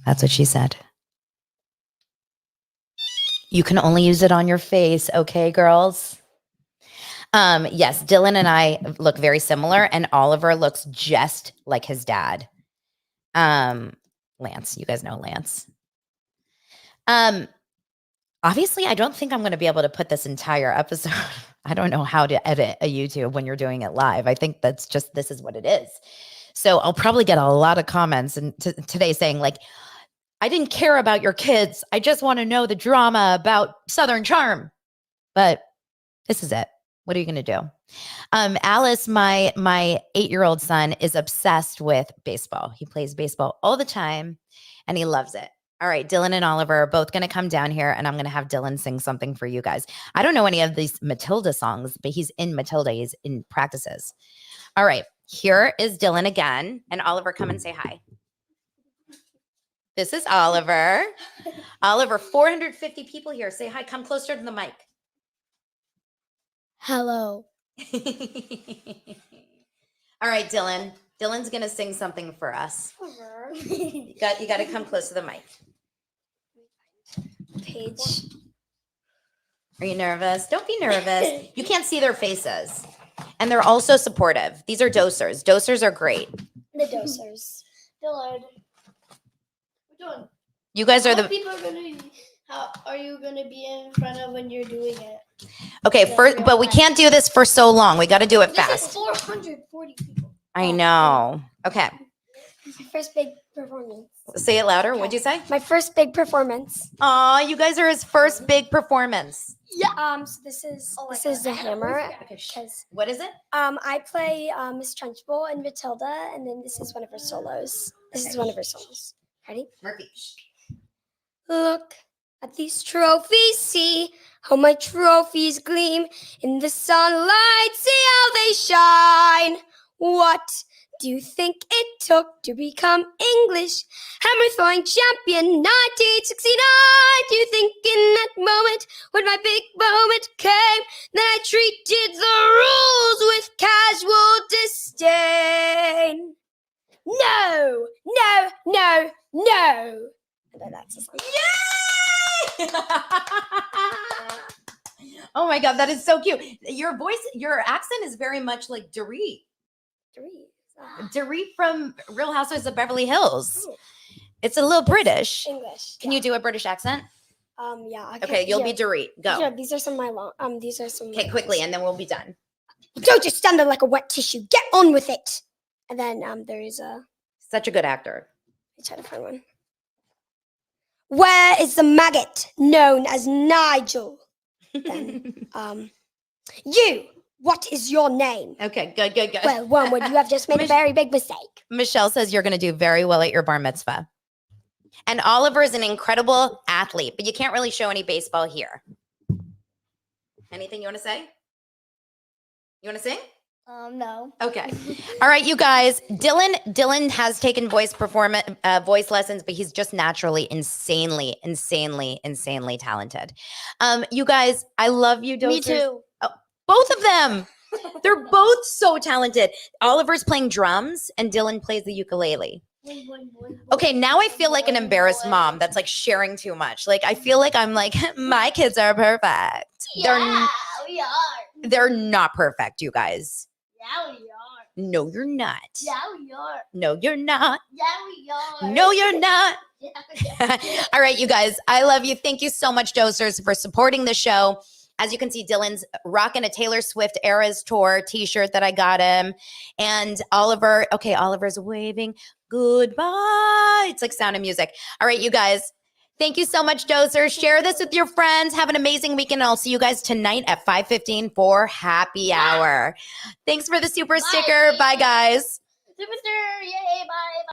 That's what she said. You can only use it on your face, okay, girls? Yes, Dylan and I look very similar, and Oliver looks just like his dad. Lance, you guys know Lance. Obviously, I don't think I'm going to be able to put this entire episode. I don't know how to edit a YouTube when you're doing it live. I think this is what it is. So I'll probably get a lot of comments today saying like, I didn't care about your kids. I just want to know the drama about Southern Charm. But this is it. What are you going to do? Alice, my 8-year-old son, is obsessed with baseball. He plays baseball all the time, and he loves it. All right, Dylan and Oliver are both going to come down here, and I'm going to have Dylan sing something for you guys. I don't know any of these Matilda songs, but he's in Matilda. He's in practices. All right, here is Dylan again. And Oliver, come and say hi. This is Oliver. Oliver, 450 people here. Say hi. Come closer to the mic. Hello. All right, Dylan. Dylan's going to sing something for us. You got to come close to the mic. Page. Are you nervous? Don't be nervous. You can't see their faces. And they're also supportive. These are dosers. Dosers are great. The dosers. Dylan. We're doing. You guys are How are you gonna be in front of when you're doing it? Okay, but we can't do this for so long. We got to do it fast. This is 440 people. I know. Okay. My first big performance. Say it louder. What'd you say? My first big performance. Aw, you guys are his first big performance. Yeah. So this is the hammer. Because What is it? I play Miss Trunchbull and Matilda, and then this is one of her solos. This is one of her solos. Ready? Murphy. Look at these trophies, see how my trophies gleam in the sunlight, see how they shine. What do you think it took to become English hammer throwing champion 1969? Do you think in that moment when my big moment came that I treated the rules with casual disdain? No, no, no, no. And then that's the song. Yay! Oh my God, that is so cute. Your voice, your accent is very much like Dorit. Dorit from Real Housewives of Beverly Hills. Oh. It's a little British. English. Can you do a British accent? Yeah. Okay, you'll be Dorit. Go. Yeah, these are some of my long. These are some. Okay, quickly, and then we'll be done. Don't just stand there like a wet tissue. Get on with it. And then there is a. Such a good actor. I try to find one. Where is the maggot known as Nigel? Then, you. What is your name? Okay, good. Well, Wormwood, you have just made a very big mistake. Michelle says you're going to do very well at your bar mitzvah. And Oliver is an incredible athlete, but you can't really show any baseball here. Anything you want to say? You want to sing? No. Okay. All right, you guys. Dylan has taken voice lessons, but he's just naturally insanely talented. You guys, I love you, dosers. Me too. Oh, both of them. They're both so talented. Oliver's playing drums and Dylan plays the ukulele. Okay, now I feel like an embarrassed mom that's like sharing too much. Like I feel like I'm like, my kids are perfect. Yeah, we are. They're not perfect, you guys. Yeah, we are. No, you're not. Yeah, we are. No, you're not. Yeah, we are. No, you're not. Yeah, we are. All right, you guys. I love you. Thank you so much, Dosers, for supporting the show. As you can see, Dylan's rocking a Taylor Swift Eras Tour t-shirt that I got him. And Oliver, okay, Oliver's waving goodbye. It's like Sound of Music. All right, you guys. Thank you so much, Dosers. Share this with your friends. Have an amazing weekend. I'll see you guys tonight at 5:15 for happy hour. Thanks for the super sticker. Bye, guys. Super, yay, bye.